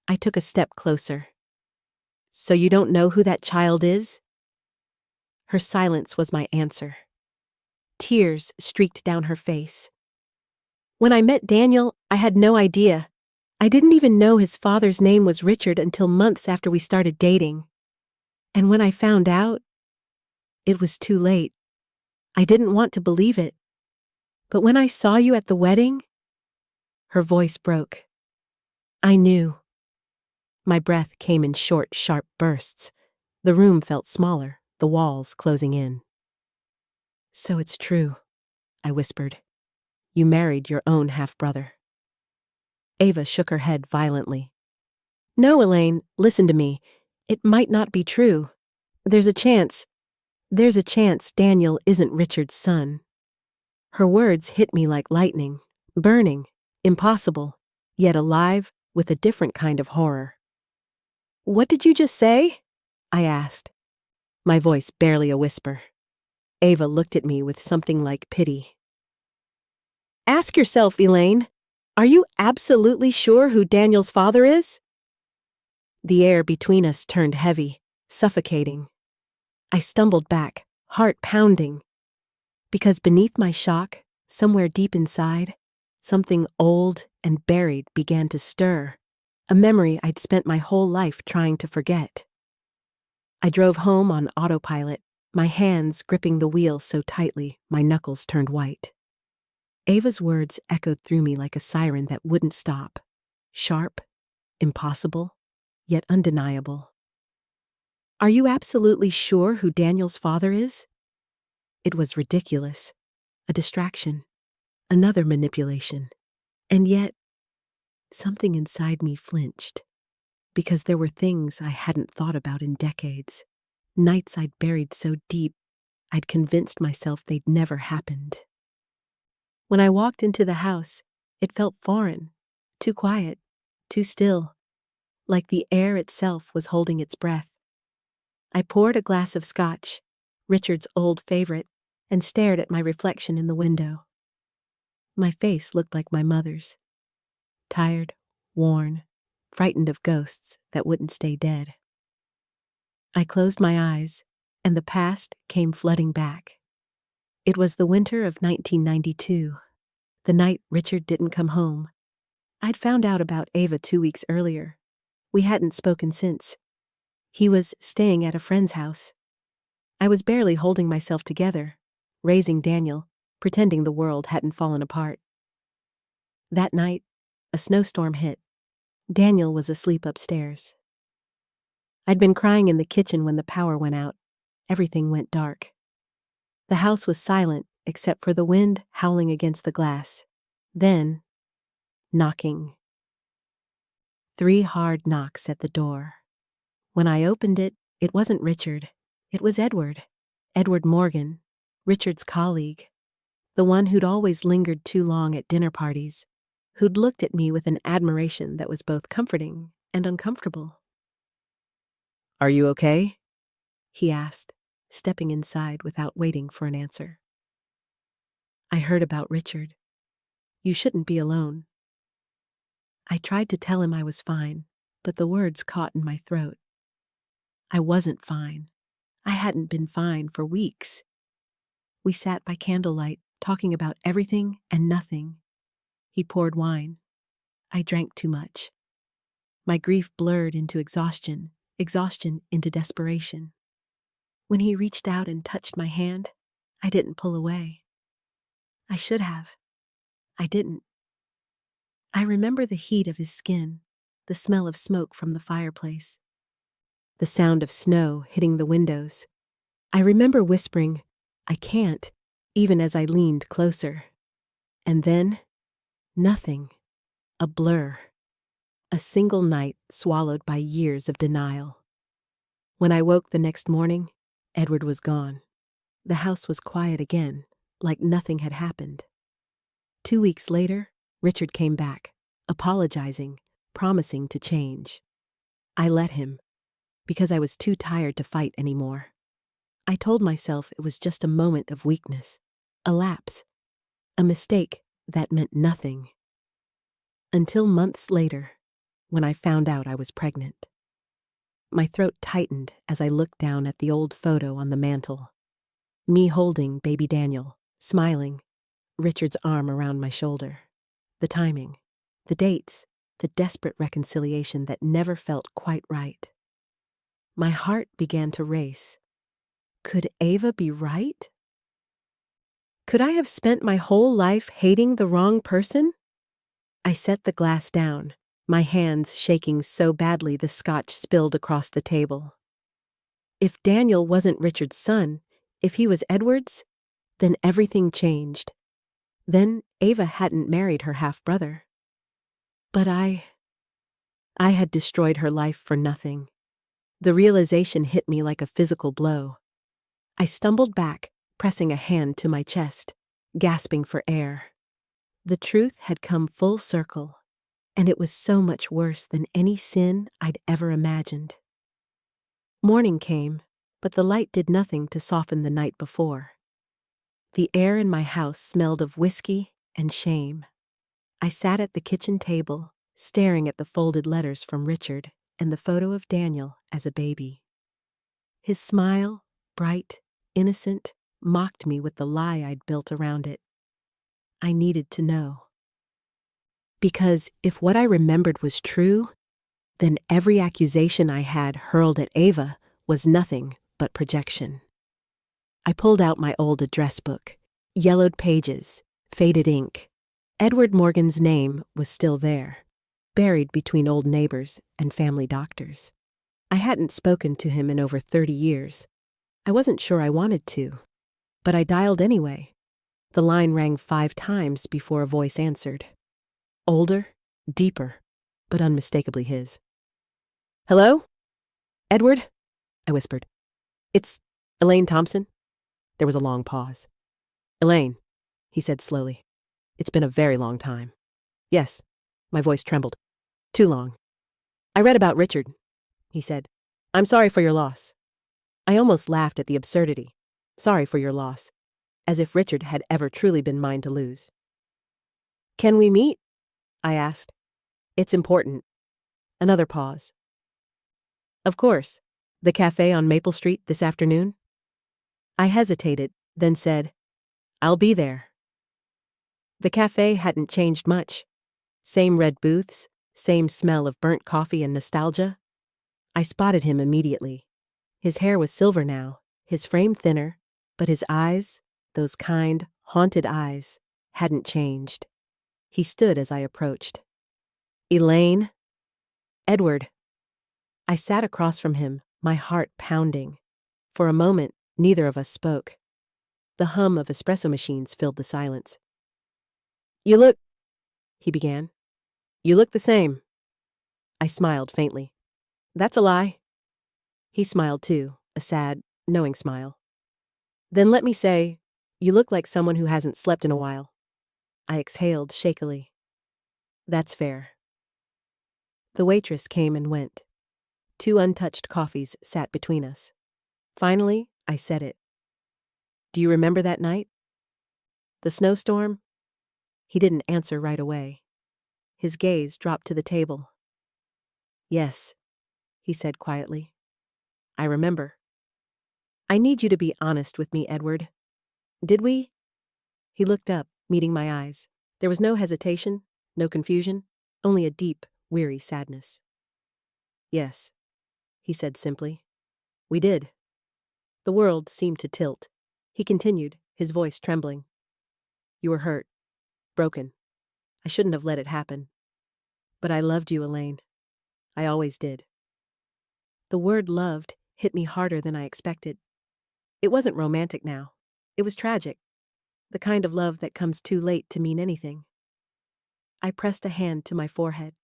I took a step closer. "So you don't know who that child is?" Her silence was my answer. Tears streaked down her face. "When I met Daniel, I had no idea. I didn't even know his father's name was Richard until months after we started dating. And when I found out, it was too late. I didn't want to believe it. But when I saw you at the wedding," her voice broke. "I knew." My breath came in short, sharp bursts. The room felt smaller, the walls closing in. "So it's true," I whispered. "You married your own half-brother." Ava shook her head violently. "No, Elaine, listen to me. It might not be true. There's a chance Daniel isn't Richard's son." Her words hit me like lightning, burning, impossible, yet alive with a different kind of horror. "What did you just say?" I asked, my voice barely a whisper. Ava looked at me with something like pity. "Ask yourself, Elaine, are you absolutely sure who Daniel's father is?" The air between us turned heavy, suffocating. I stumbled back, heart pounding, because beneath my shock, somewhere deep inside, something old and buried began to stir, a memory I'd spent my whole life trying to forget. I drove home on autopilot, my hands gripping the wheel so tightly my knuckles turned white. Ava's words echoed through me like a siren that wouldn't stop. Sharp, impossible, yet undeniable. "Are you absolutely sure who Daniel's father is?" It was ridiculous, a distraction, another manipulation. And yet, something inside me flinched, because there were things I hadn't thought about in decades, nights I'd buried so deep I'd convinced myself they'd never happened. When I walked into the house, it felt foreign, too quiet, too still, like the air itself was holding its breath. I poured a glass of scotch, Richard's old favorite, and stared at my reflection in the window. My face looked like my mother's, tired, worn, frightened of ghosts that wouldn't stay dead. I closed my eyes, and the past came flooding back. It was the winter of 1992, the night Richard didn't come home. I'd found out about Ava 2 weeks earlier. We hadn't spoken since. He was staying at a friend's house. I was barely holding myself together, raising Daniel, pretending the world hadn't fallen apart. That night, a snowstorm hit. Daniel was asleep upstairs. I'd been crying in the kitchen when the power went out. Everything went dark. The house was silent except for the wind howling against the glass. Then, knocking. 3 hard knocks at the door. When I opened it, it wasn't Richard. It was Edward. Edward Morgan, Richard's colleague. The one who'd always lingered too long at dinner parties, who'd looked at me with an admiration that was both comforting and uncomfortable. "Are you okay?" he asked, stepping inside without waiting for an answer. "I heard about Richard. You shouldn't be alone." I tried to tell him I was fine, but the words caught in my throat. I wasn't fine. I hadn't been fine for weeks. We sat by candlelight, talking about everything and nothing. He poured wine. I drank too much. My grief blurred into exhaustion, exhaustion into desperation. When he reached out and touched my hand, I didn't pull away. I should have. I didn't. I remember the heat of his skin, the smell of smoke from the fireplace, the sound of snow hitting the windows. I remember whispering, "I can't," even as I leaned closer. And then, nothing. A blur. A single night swallowed by years of denial. When I woke the next morning, Edward was gone. The house was quiet again, like nothing had happened. 2 weeks later, Richard came back, apologizing, promising to change. I let him, because I was too tired to fight anymore. I told myself it was just a moment of weakness, a lapse, a mistake that meant nothing. Until months later, when I found out I was pregnant. My throat tightened as I looked down at the old photo on the mantel. Me holding baby Daniel, smiling, Richard's arm around my shoulder. The timing, the dates, the desperate reconciliation that never felt quite right. My heart began to race. Could Ava be right? Could I have spent my whole life hating the wrong person? I set the glass down, my hands shaking so badly the scotch spilled across the table. If Daniel wasn't Richard's son, if he was Edward's, then everything changed. Then Ava hadn't married her half-brother. But I had destroyed her life for nothing. The realization hit me like a physical blow. I stumbled back, pressing a hand to my chest, gasping for air. The truth had come full circle, and it was so much worse than any sin I'd ever imagined. Morning came, but the light did nothing to soften the night before. The air in my house smelled of whiskey and shame. I sat at the kitchen table, staring at the folded letters from Richard and the photo of Daniel as a baby. His smile, bright, innocent, mocked me with the lie I'd built around it. I needed to know. Because if what I remembered was true, then every accusation I had hurled at Ava was nothing but projection. I pulled out my old address book, yellowed pages, faded ink. Edward Morgan's name was still there, buried between old neighbors and family doctors. I hadn't spoken to him in over 30 years. I wasn't sure I wanted to, but I dialed anyway. The line rang 5 times before a voice answered. Older, deeper, but unmistakably his. "Hello? Edward?" I whispered. "It's Elaine Thompson." There was a long pause. "Elaine," he said slowly. "It's been a very long time." "Yes." My voice trembled. "Too long." "I read about Richard," he said. "I'm sorry for your loss." I almost laughed at the absurdity. Sorry for your loss. As if Richard had ever truly been mine to lose. "Can we meet?" I asked. "It's important." Another pause. "Of course. The cafe on Maple Street this afternoon?" I hesitated, then said, "I'll be there." The cafe hadn't changed much. Same red booths, same smell of burnt coffee and nostalgia. I spotted him immediately. His hair was silver now, his frame thinner, but his eyes, those kind, haunted eyes, hadn't changed. He stood as I approached. "Elaine?" "Edward." I sat across from him, my heart pounding. For a moment, neither of us spoke. The hum of espresso machines filled the silence. "You look," he began. "You look the same." I smiled faintly. "That's a lie." He smiled too, a sad, knowing smile. "Then let me say, you look like someone who hasn't slept in a while." I exhaled shakily. "That's fair." The waitress came and went. 2 untouched coffees sat between us. Finally, I said it. "Do you remember that night? The snowstorm?" He didn't answer right away. His gaze dropped to the table. "Yes," he said quietly. "I remember." "I need you to be honest with me, Edward. Did we?" He looked up, meeting my eyes. There was no hesitation, no confusion, only a deep, weary sadness. "Yes," he said simply. "We did." The world seemed to tilt. He continued, his voice trembling. "You were hurt, broken. I shouldn't have let it happen. But I loved you, Elaine. I always did." The word loved hit me harder than I expected. It wasn't romantic now. It was tragic. The kind of love that comes too late to mean anything. I pressed a hand to my forehead.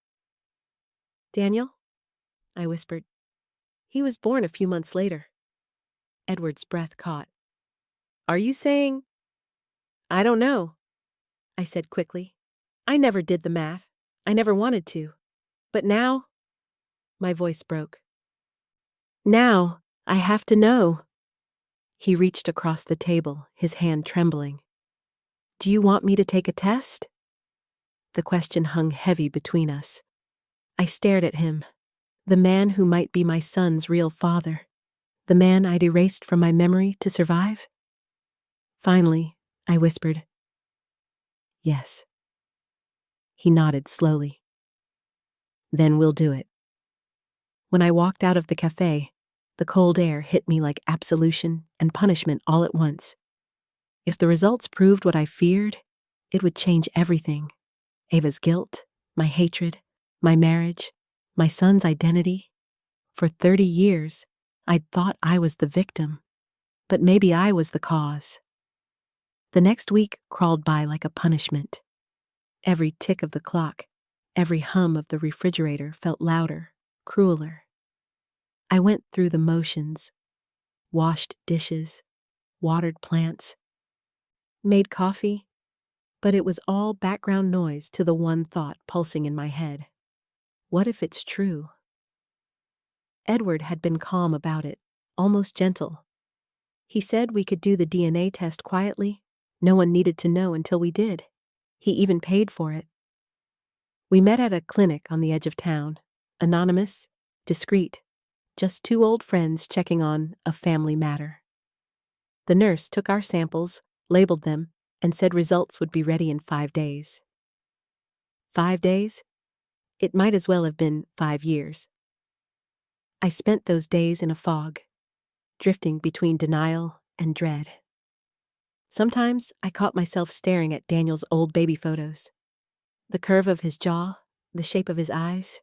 "Daniel?" I whispered. "He was born a few months later." Edward's breath caught. "Are you saying—" "I don't know," I said quickly. "I never did the math. I never wanted to. But now—" My voice broke. "Now, I have to know." He reached across the table, his hand trembling. "Do you want me to take a test?" The question hung heavy between us. I stared at him, the man who might be my son's real father, the man I'd erased from my memory to survive. Finally, I whispered, "Yes." He nodded slowly. "Then we'll do it." When I walked out of the cafe, the cold air hit me like absolution and punishment all at once. If the results proved what I feared, it would change everything. Ava's guilt, my hatred, my marriage, my son's identity. For 30 years, I'd thought I was the victim, but maybe I was the cause. The next week crawled by like a punishment. Every tick of the clock, every hum of the refrigerator felt louder, crueler. I went through the motions, washed dishes, watered plants, made coffee, but it was all background noise to the one thought pulsing in my head. What if it's true? Edward had been calm about it, almost gentle. He said we could do the DNA test quietly. No one needed to know until we did. He even paid for it. We met at a clinic on the edge of town, anonymous, discreet, just 2 old friends checking on a family matter. The nurse took our samples, labeled them, and said results would be ready in 5 days. 5 days? It might as well have been 5 years. I spent those days in a fog, drifting between denial and dread. Sometimes I caught myself staring at Daniel's old baby photos. The curve of his jaw, the shape of his eyes.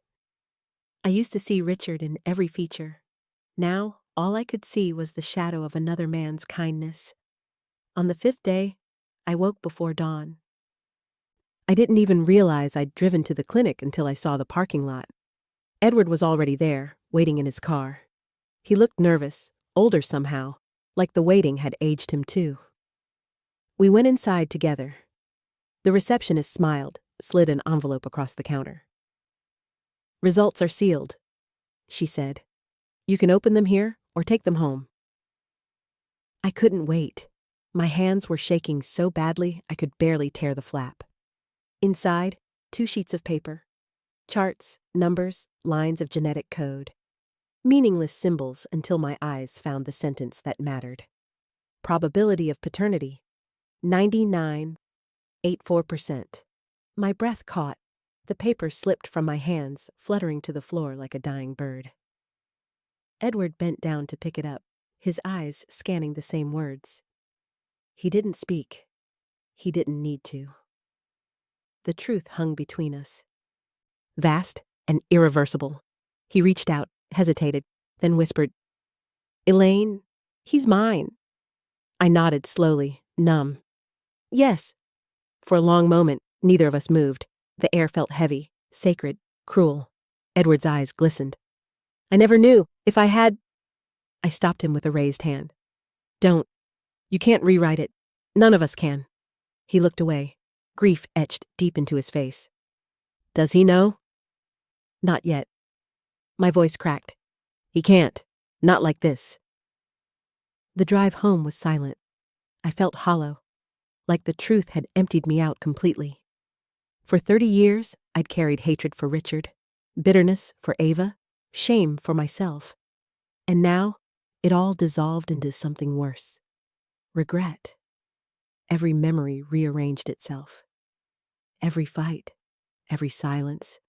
I used to see Richard in every feature. Now, all I could see was the shadow of another man's kindness. On the 5th day, I woke before dawn. I didn't even realize I'd driven to the clinic until I saw the parking lot. Edward was already there, waiting in his car. He looked nervous, older somehow, like the waiting had aged him too. We went inside together. The receptionist smiled, slid an envelope across the counter. "Results are sealed," she said. "You can open them here or take them home." I couldn't wait. My hands were shaking so badly I could barely tear the flap. Inside, 2 sheets of paper. Charts, numbers, lines of genetic code. Meaningless symbols until my eyes found the sentence that mattered. Probability of paternity, 99.84%. My breath caught. The paper slipped from my hands, fluttering to the floor like a dying bird. Edward bent down to pick it up, his eyes scanning the same words. He didn't speak. He didn't need to. The truth hung between us. Vast and irreversible. He reached out, hesitated, then whispered, "Elaine, he's mine." I nodded slowly, numb. "Yes." For a long moment, neither of us moved. The air felt heavy, sacred, cruel. Edward's eyes glistened. "I never knew. If I had—" I stopped him with a raised hand. "Don't. You can't rewrite it. None of us can." He looked away, grief etched deep into his face. "Does he know?" Not yet. My voice cracked. He can't. Not like this. The drive home was silent. I felt hollow, like the truth had emptied me out completely. For 30 years, I'd carried hatred for Richard, bitterness for Ava, shame for myself. And now, it all dissolved into something worse. Regret. Every memory rearranged itself. Every fight, every silence,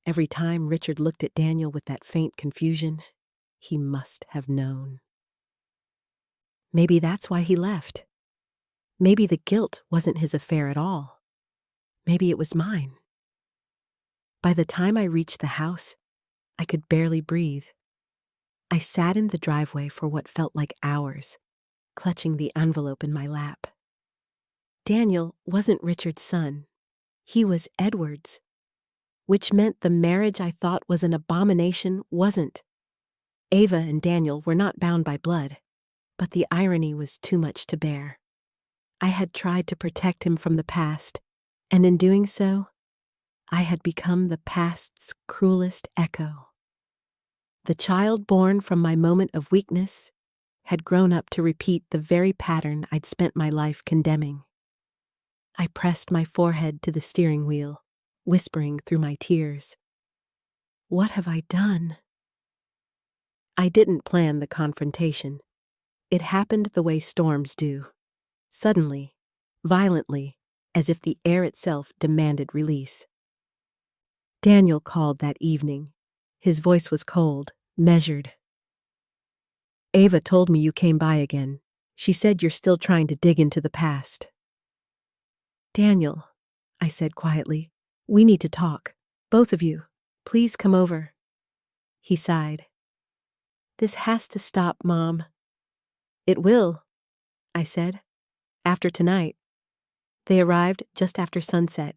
every time Richard looked at Daniel with that faint confusion, he must have known. Maybe that's why he left. Maybe the guilt wasn't his affair at all. Maybe it was mine. By the time I reached the house, I could barely breathe. I sat in the driveway for what felt like hours, clutching the envelope in my lap. Daniel wasn't Richard's son. He was Edward's, which meant the marriage I thought was an abomination wasn't. Ava and Daniel were not bound by blood, but the irony was too much to bear. I had tried to protect him from the past, and in doing so, I had become the past's cruelest echo. The child born from my moment of weakness had grown up to repeat the very pattern I'd spent my life condemning. I pressed my forehead to the steering wheel, whispering through my tears, "What have I done?" I didn't plan the confrontation. It happened the way storms do. Suddenly, violently, as if the air itself demanded release. Daniel called that evening. His voice was cold, measured. "Ava told me you came by again. She said you're still trying to dig into the past." "Daniel," I said quietly, "we need to talk. Both of you. Please come over." He sighed. "This has to stop, Mom." "It will," I said. "After tonight." They arrived just after sunset.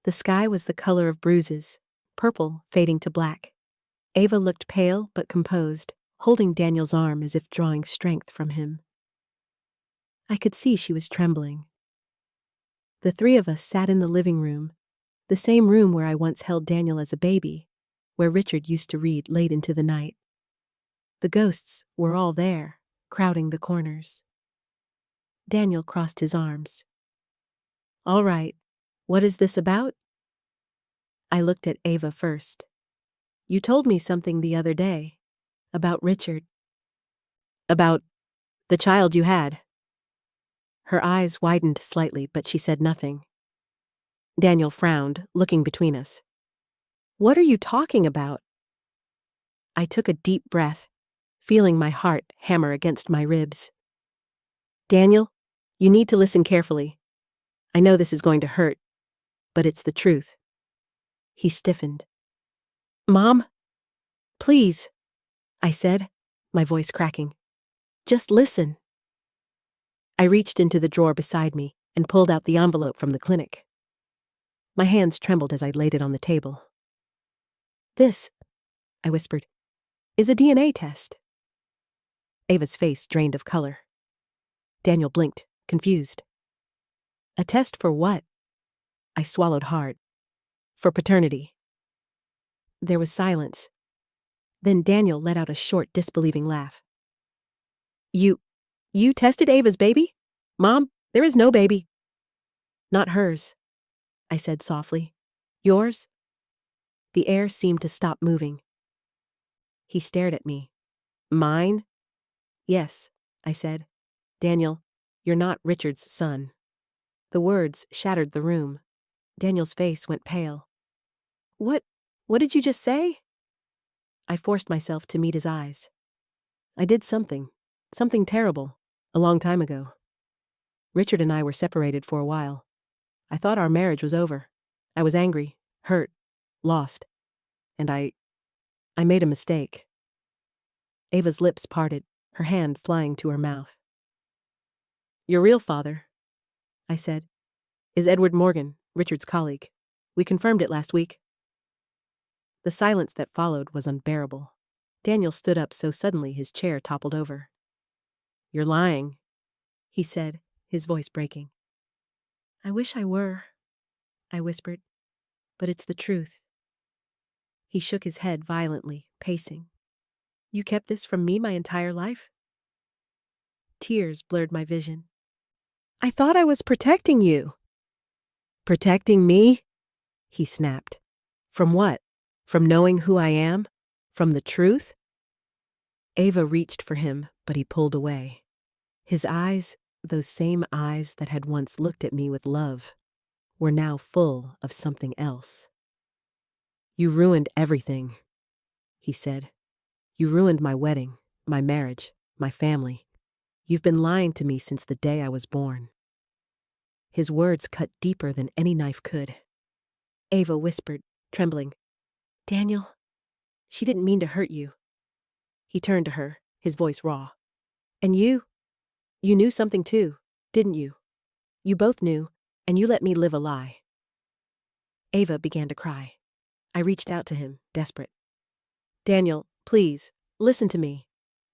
The sky was the color of bruises, purple fading to black. Ava looked pale but composed, holding Daniel's arm as if drawing strength from him. I could see she was trembling. The three of us sat in the living room, the same room where I once held Daniel as a baby, where Richard used to read late into the night. The ghosts were all there, crowding the corners. Daniel crossed his arms. "All right, what is this about?" I looked at Ava first. "You told me something the other day. About Richard." "About the child you had." Her eyes widened slightly, but she said nothing. Daniel frowned, looking between us. "What are you talking about?" I took a deep breath, feeling my heart hammer against my ribs. "Daniel, you need to listen carefully. I know this is going to hurt, but it's the truth." He stiffened. "Mom, please," I said, my voice cracking. "Just listen." I reached into the drawer beside me and pulled out the envelope from the clinic. My hands trembled as I laid it on the table. "This," I whispered, "is a DNA test." Ava's face drained of color. Daniel blinked, confused. "A test for what?" I swallowed hard. "For paternity." There was silence. Then Daniel let out a short, disbelieving laugh. You tested Ava's baby? Mom, there is no baby." "Not hers," I said softly. "Yours?" The air seemed to stop moving. He stared at me. "Mine?" "Yes," I said. "Daniel, you're not Richard's son." The words shattered the room. Daniel's face went pale. What did you just say?" I forced myself to meet his eyes. "I did something terrible, a long time ago. Richard and I were separated for a while. I thought our marriage was over. I was angry, hurt, lost. And I made a mistake." Ava's lips parted, her hand flying to her mouth. "Your real father," I said, "is Edward Morgan, Richard's colleague. We confirmed it last week." The silence that followed was unbearable. Daniel stood up so suddenly his chair toppled over. "You're lying," he said, his voice breaking. "I wish I were," I whispered, "but it's the truth." He shook his head violently, pacing. You kept this from me my entire life? Tears blurred my vision. I thought I was protecting you. Protecting me? He snapped. From what? From knowing who I am? From the truth? Ava reached for him, but he pulled away. His eyes, those same eyes that had once looked at me with love, were now full of something else. You ruined everything, he said. You ruined my wedding, my marriage, my family. You've been lying to me since the day I was born. His words cut deeper than any knife could. Ava whispered, trembling, Daniel, she didn't mean to hurt you. He turned to her, his voice raw. And you knew something too, didn't you? You both knew, and you let me live a lie. Ava began to cry. I reached out to him, desperate. Daniel, please, listen to me.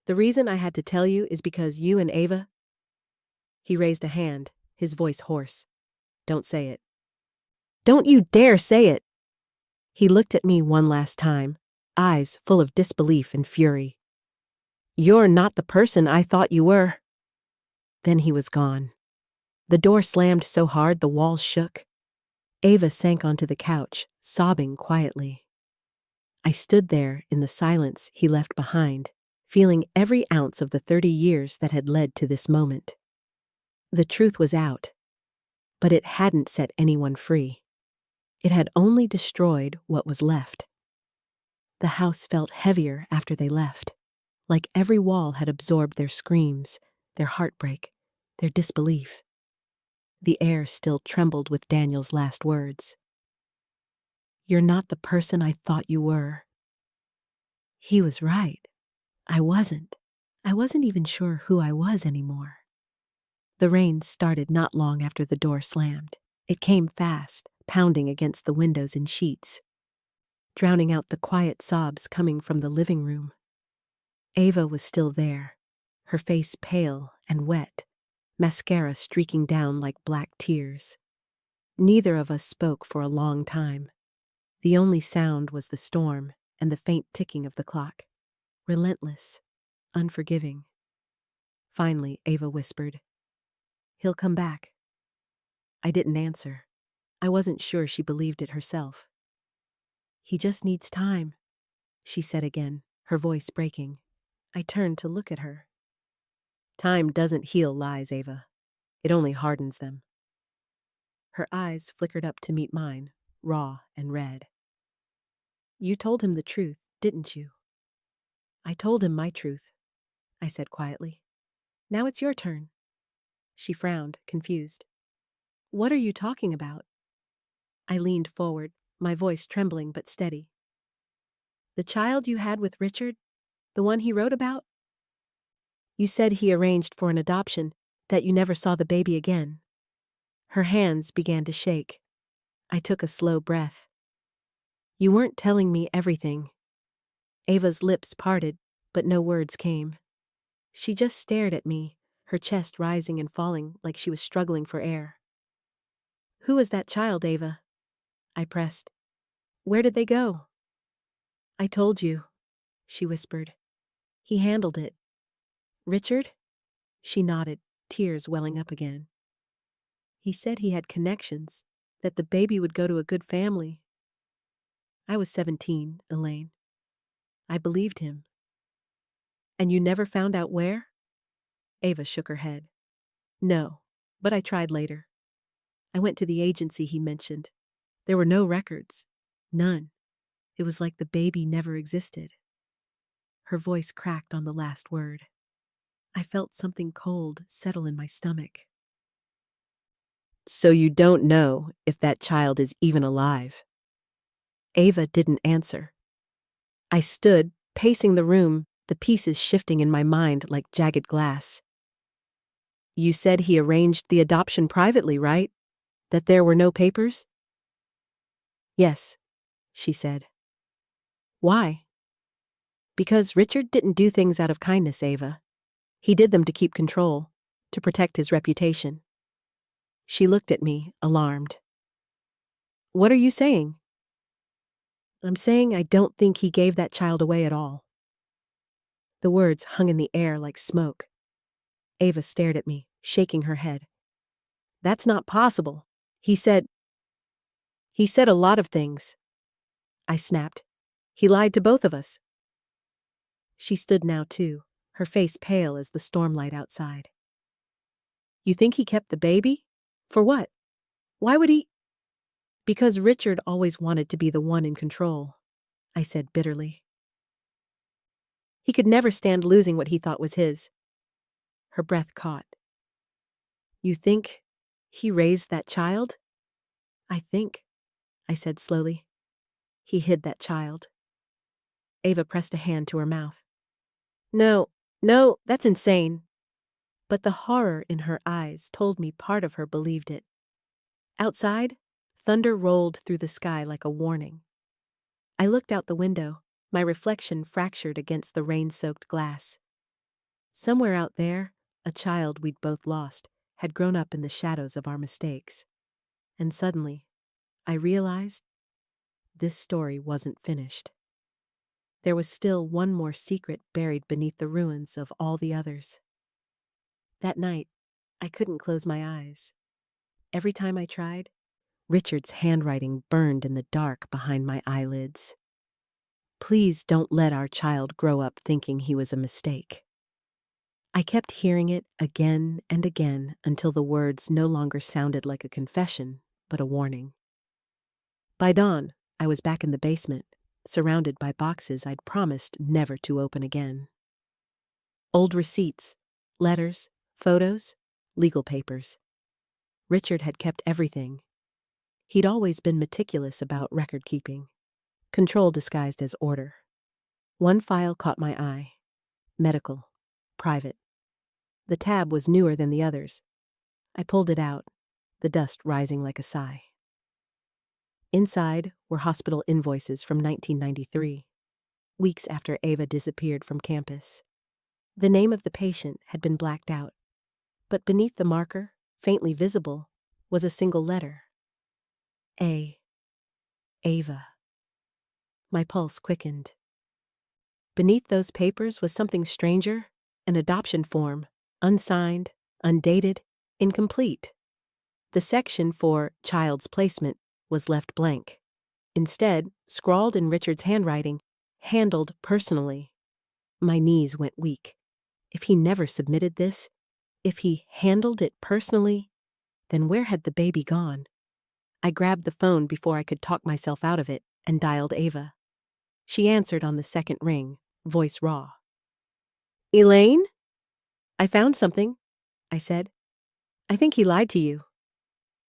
The reason I had to tell you is because you and Ava... He raised a hand, his voice hoarse. Don't say it. Don't you dare say it! He looked at me one last time, eyes full of disbelief and fury. You're not the person I thought you were. Then he was gone. The door slammed so hard the walls shook. Ava sank onto the couch, sobbing quietly. I stood there in the silence he left behind, feeling every ounce of the 30 years that had led to this moment. The truth was out, but it hadn't set anyone free. It had only destroyed what was left. The house felt heavier after they left, like every wall had absorbed their screams, their heartbreak, their disbelief. The air still trembled with Daniel's last words. You're not the person I thought you were. He was right. I wasn't. I wasn't even sure who I was anymore. The rain started not long after the door slammed. It came fast, pounding against the windows in sheets, drowning out the quiet sobs coming from the living room. Ava was still there, her face pale and wet, mascara streaking down like black tears. Neither of us spoke for a long time. The only sound was the storm and the faint ticking of the clock. Relentless, unforgiving. Finally, Ava whispered, He'll come back. I didn't answer. I wasn't sure she believed it herself. He just needs time, she said again, her voice breaking. I turned to look at her. Time doesn't heal lies, Ava. It only hardens them. Her eyes flickered up to meet mine, raw and red. You told him the truth, didn't you? I told him my truth, I said quietly. Now it's your turn. She frowned, confused. What are you talking about? I leaned forward, my voice trembling but steady. The child you had with Richard? The one he wrote about? You said he arranged for an adoption, that you never saw the baby again. Her hands began to shake. I took a slow breath. You weren't telling me everything. Ava's lips parted, but no words came. She just stared at me, her chest rising and falling like she was struggling for air. Who was that child, Ava? I pressed. Where did they go? I told you, she whispered. He handled it. Richard? She nodded, tears welling up again. He said he had connections, that the baby would go to a good family. I was 17, Elaine. I believed him. And you never found out where? Ava shook her head. No, but I tried later. I went to the agency he mentioned. There were no records. None. It was like the baby never existed. Her voice cracked on the last word. I felt something cold settle in my stomach. So you don't know if that child is even alive? Ava didn't answer. I stood, pacing the room, the pieces shifting in my mind like jagged glass. You said he arranged the adoption privately, right? That there were no papers? Yes, she said. Why? Because Richard didn't do things out of kindness, Ava. He did them to keep control, to protect his reputation. She looked at me, alarmed. What are you saying? I'm saying I don't think he gave that child away at all." The words hung in the air like smoke. Ava stared at me, shaking her head. "That's not possible. He said a lot of things." I snapped. "He lied to both of us." She stood now too, her face pale as the stormlight outside. "You think he kept the baby? For what? Why would he?" "Because Richard always wanted to be the one in control," I said bitterly. "He could never stand losing what he thought was his." Her breath caught. "You think he raised that child?" "I think," I said slowly, "he hid that child." Ava pressed a hand to her mouth. No, that's insane." But the horror in her eyes told me part of her believed it. Outside, thunder rolled through the sky like a warning. I looked out the window, my reflection fractured against the rain-soaked glass. Somewhere out there, a child we'd both lost had grown up in the shadows of our mistakes. And suddenly, I realized this story wasn't finished. There was still one more secret buried beneath the ruins of all the others. That night, I couldn't close my eyes. Every time I tried, Richard's handwriting burned in the dark behind my eyelids. "Please don't let our child grow up thinking he was a mistake." I kept hearing it again and again until the words no longer sounded like a confession, but a warning. By dawn, I was back in the basement, surrounded by boxes I'd promised never to open again. Old receipts, letters, photos, legal papers. Richard had kept everything. He'd always been meticulous about record keeping. Control disguised as order. One file caught my eye. Medical. Private. The tab was newer than the others. I pulled it out, the dust rising like a sigh. Inside were hospital invoices from 1993, weeks after Ava disappeared from campus. The name of the patient had been blacked out, but beneath the marker, faintly visible, was a single letter. A. Ava. My pulse quickened. Beneath those papers was something stranger, an adoption form, unsigned, undated, incomplete. The section for child's placement was left blank. Instead, scrawled in Richard's handwriting, handled personally. My knees went weak. If he never submitted this, if he handled it personally, then where had the baby gone? I grabbed the phone before I could talk myself out of it and dialed Ava. She answered on the second ring, voice raw. "Elaine? I found something," I said. "I think he lied to you."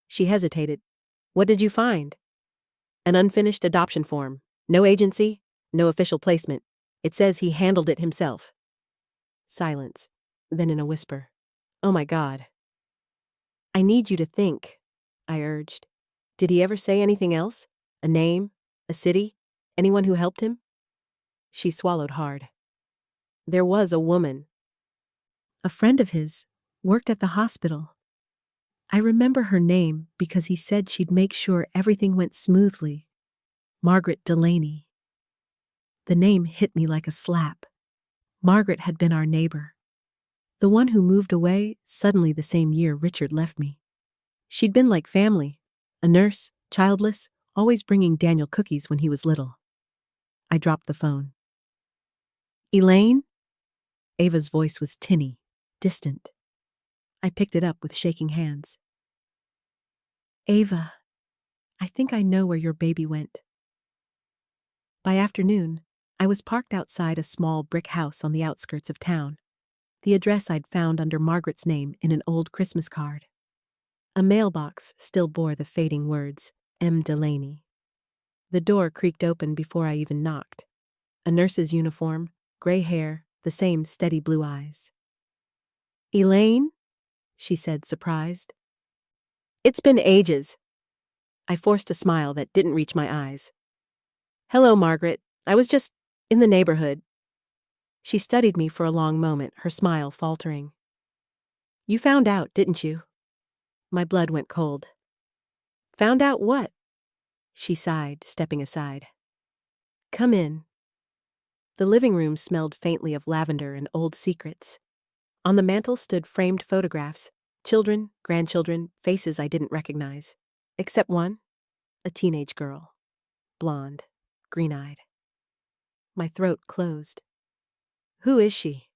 She hesitated. "What did you find?" "An unfinished adoption form. No agency, no official placement. It says he handled it himself." Silence. Then in a whisper, "Oh my God." "I need you to think," I urged. "Did he ever say anything else? A name? A city? Anyone who helped him?" She swallowed hard. "There was a woman. A friend of his, worked at the hospital. I remember her name because he said she'd make sure everything went smoothly. Margaret Delaney." The name hit me like a slap. Margaret had been our neighbor. The one who moved away suddenly the same year Richard left me. She'd been like family, a nurse, childless, always bringing Daniel cookies when he was little. I dropped the phone. "Elaine?" Ava's voice was tinny, distant. I picked it up with shaking hands. "Ava, I think I know where your baby went." By afternoon, I was parked outside a small brick house on the outskirts of town, the address I'd found under Margaret's name in an old Christmas card. A mailbox still bore the fading words, M. Delaney. The door creaked open before I even knocked. A nurse's uniform, gray hair, the same steady blue eyes. "Elaine?" she said, surprised. "It's been ages." I forced a smile that didn't reach my eyes. "Hello, Margaret. I was just in the neighborhood." She studied me for a long moment, her smile faltering. "You found out, didn't you?" My blood went cold. "Found out what?" She sighed, stepping aside. Come in. The living room smelled faintly of lavender and old secrets. On the mantel stood framed photographs, children, grandchildren, faces I didn't recognize. Except one, a teenage girl. Blonde, green-eyed. My throat closed. Who is she?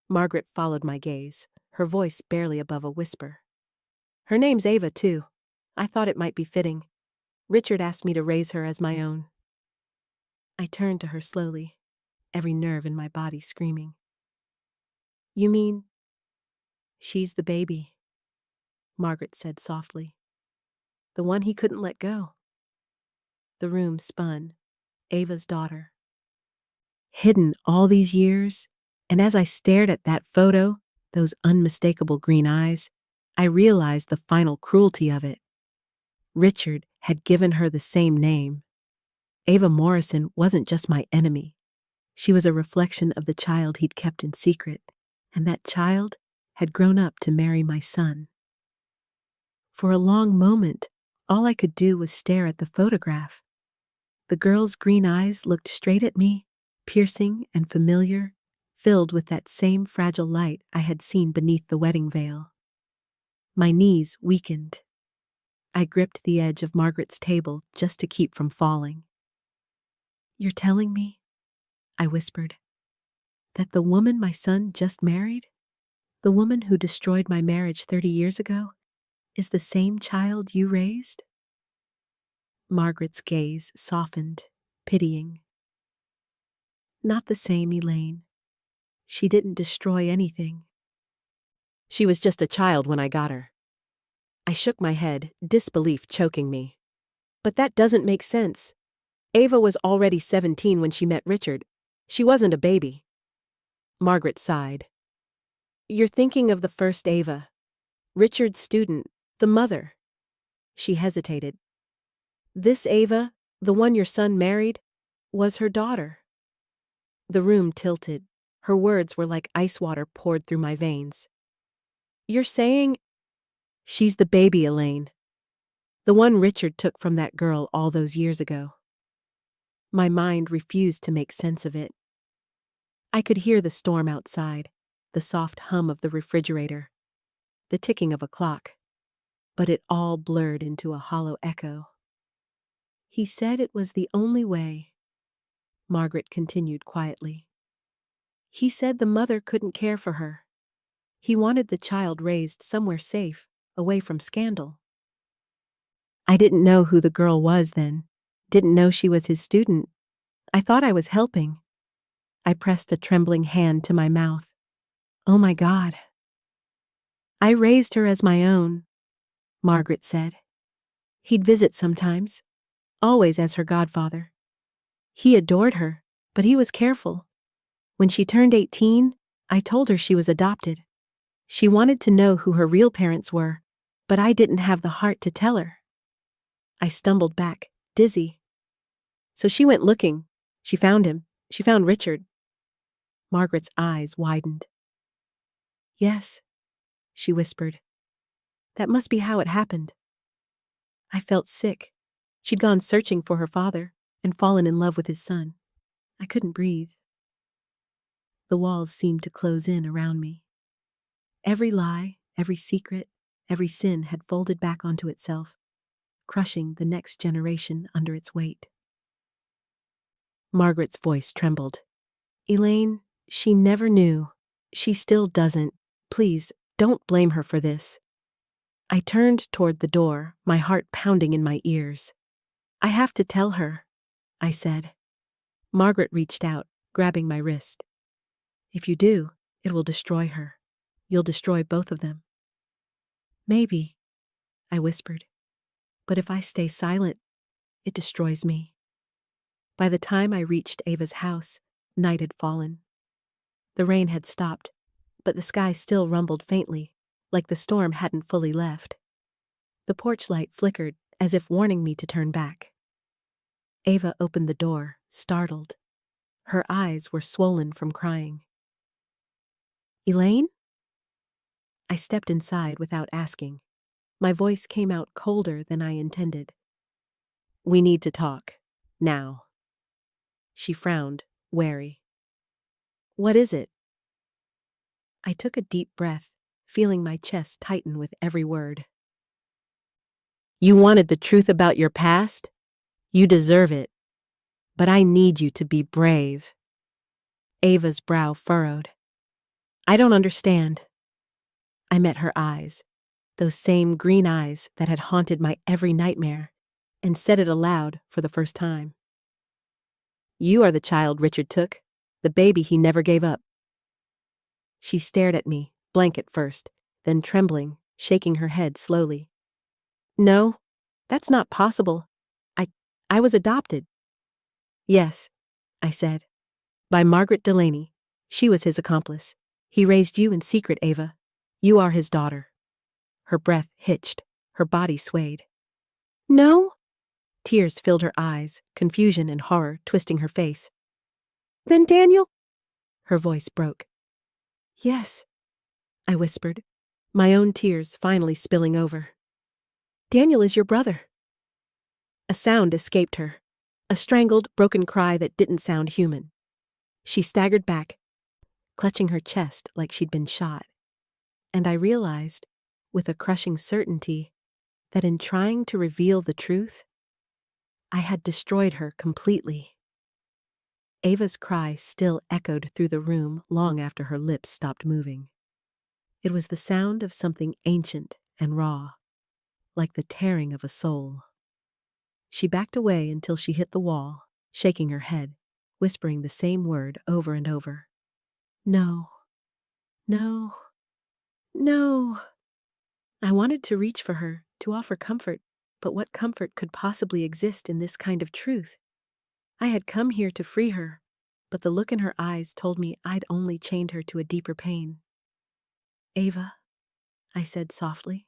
Margaret followed my gaze, her voice barely above a whisper. Her name's Ava, too. I thought it might be fitting. Richard asked me to raise her as my own. I turned to her slowly, every nerve in my body screaming. You mean, she's the baby, Margaret said softly. The one he couldn't let go. The room spun. Ava's daughter. Hidden all these years, and as I stared at that photo, those unmistakable green eyes, I realized the final cruelty of it. Richard had given her the same name. Ava Morrison wasn't just my enemy. She was a reflection of the child he'd kept in secret, and that child had grown up to marry my son. For a long moment, all I could do was stare at the photograph. The girl's green eyes looked straight at me, piercing and familiar, filled with that same fragile light I had seen beneath the wedding veil. My knees weakened. I gripped the edge of Margaret's table just to keep from falling. You're telling me, I whispered, that the woman my son just married, the woman who destroyed my marriage 30 years ago, is the same child you raised? Margaret's gaze softened, pitying. Not the same, Elaine. She didn't destroy anything. She was just a child when I got her. I shook my head, disbelief choking me. But that doesn't make sense. Ava was already 17 when she met Richard. She wasn't a baby. Margaret sighed. You're thinking of the first Ava. Richard's student, the mother. She hesitated. This Ava, the one your son married, was her daughter. The room tilted. Her words were like ice water poured through my veins. You're saying... She's the baby, Elaine. The one Richard took from that girl all those years ago. My mind refused to make sense of it. I could hear the storm outside, the soft hum of the refrigerator, the ticking of a clock, but it all blurred into a hollow echo. He said it was the only way, Margaret continued quietly. He said the mother couldn't care for her. He wanted the child raised somewhere safe, away from scandal. I didn't know who the girl was then, didn't know she was his student. I thought I was helping. I pressed a trembling hand to my mouth. Oh my God. I raised her as my own, Margaret said. He'd visit sometimes, always as her godfather. He adored her, but he was careful. When she turned 18, I told her she was adopted. She wanted to know who her real parents were, but I didn't have the heart to tell her. I stumbled back, dizzy. So she went looking. She found him. She found Richard. Margaret's eyes widened. Yes, she whispered. That must be how it happened. I felt sick. She'd gone searching for her father and fallen in love with his son. I couldn't breathe. The walls seemed to close in around me. Every lie, every secret, every sin had folded back onto itself, crushing the next generation under its weight. Margaret's voice trembled. Elaine, she never knew. She still doesn't. Please, don't blame her for this. I turned toward the door, my heart pounding in my ears. I have to tell her, I said. Margaret reached out, grabbing my wrist. If you do, it will destroy her. You'll destroy both of them. Maybe, I whispered. But if I stay silent, it destroys me. By the time I reached Ava's house, night had fallen. The rain had stopped, but the sky still rumbled faintly, like the storm hadn't fully left. The porch light flickered, as if warning me to turn back. Ava opened the door, startled. Her eyes were swollen from crying. Elaine? I stepped inside without asking. My voice came out colder than I intended. We need to talk. Now. She frowned, wary. What is it? I took a deep breath, feeling my chest tighten with every word. You wanted the truth about your past? You deserve it. But I need you to be brave. Ava's brow furrowed. I don't understand. I met her eyes, those same green eyes that had haunted my every nightmare, and said it aloud for the first time. You are the child Richard took, the baby he never gave up. She stared at me, blank at first, then trembling, shaking her head slowly. No, that's not possible. I was adopted. Yes, I said. By Margaret Delaney. She was his accomplice. He raised you in secret, Ava. You are his daughter. Her breath hitched. Her body swayed. No? Tears filled her eyes, confusion and horror twisting her face. Then Daniel? Her voice broke. Yes, I whispered, my own tears finally spilling over. Daniel is your brother. A sound escaped her, a strangled, broken cry that didn't sound human. She staggered back, clutching her chest like she'd been shot. And I realized, with a crushing certainty, that in trying to reveal the truth, I had destroyed her completely. Ava's cry still echoed through the room long after her lips stopped moving. It was the sound of something ancient and raw, like the tearing of a soul. She backed away until she hit the wall, shaking her head, whispering the same word over and over. No, no, no. I wanted to reach for her, to offer comfort, but what comfort could possibly exist in this kind of truth? I had come here to free her, but the look in her eyes told me I'd only chained her to a deeper pain. Ava, I said softly,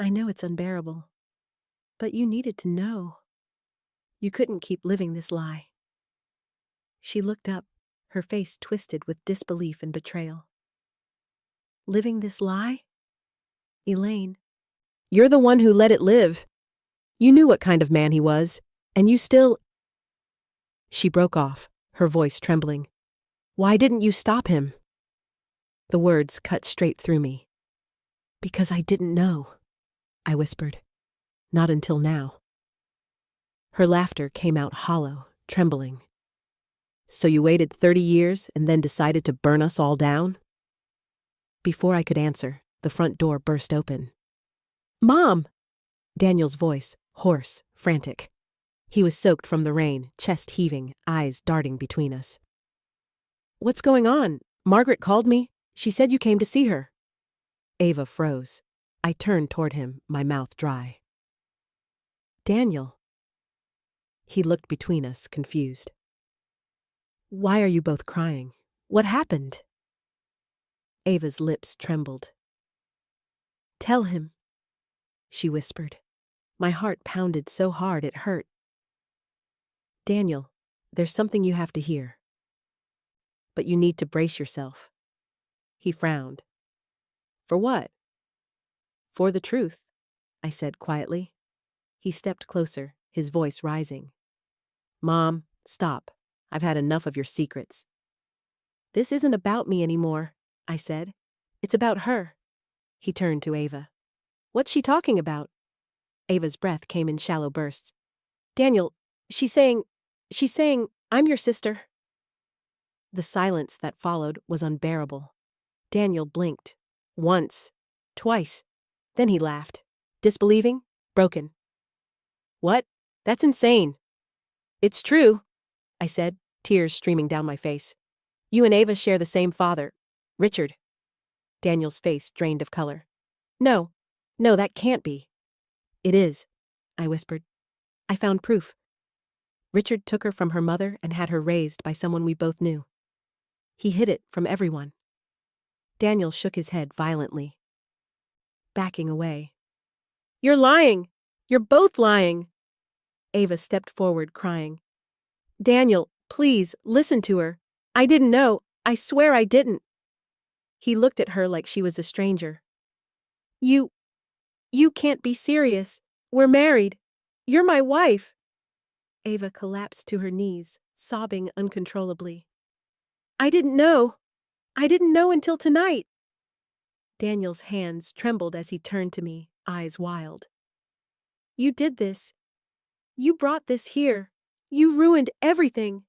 I know it's unbearable, but you needed to know. You couldn't keep living this lie. She looked up, her face twisted with disbelief and betrayal. Living this lie? Elaine, you're the one who let it live. You knew what kind of man he was, and you still... She broke off, her voice trembling. Why didn't you stop him? The words cut straight through me. Because I didn't know, I whispered. Not until now. Her laughter came out hollow, trembling. So you waited 30 years and then decided to burn us all down? Before I could answer, the front door burst open. Mom! Daniel's voice, hoarse, frantic. He was soaked from the rain, chest heaving, eyes darting between us. What's going on? Margaret called me. She said you came to see her. Ava froze. I turned toward him, my mouth dry. Daniel. He looked between us, confused. Why are you both crying? What happened? Ava's lips trembled. Tell him, she whispered. My heart pounded so hard it hurt. Daniel, there's something you have to hear. But you need to brace yourself. He frowned. For what? For the truth, I said quietly. He stepped closer, his voice rising. Mom, stop. I've had enough of your secrets. This isn't about me anymore, I said. It's about her. He turned to Ava. What's she talking about? Ava's breath came in shallow bursts. Daniel, she's saying, I'm your sister. The silence that followed was unbearable. Daniel blinked. Once. Twice. Then he laughed. Disbelieving? Broken. What? That's insane. It's true, I said, tears streaming down my face. You and Ava share the same father, Richard. Daniel's face drained of color. No, that can't be. It is, I whispered. I found proof. Richard took her from her mother and had her raised by someone we both knew. He hid it from everyone. Daniel shook his head violently, backing away. You're lying! You're both lying! Ava stepped forward, crying. Daniel, please, listen to her. I didn't know. I swear I didn't. He looked at her like she was a stranger. You can't be serious. We're married. You're my wife. Ava collapsed to her knees, sobbing uncontrollably. I didn't know. I didn't know until tonight. Daniel's hands trembled as he turned to me, eyes wild. You did this. You brought this here. You ruined everything.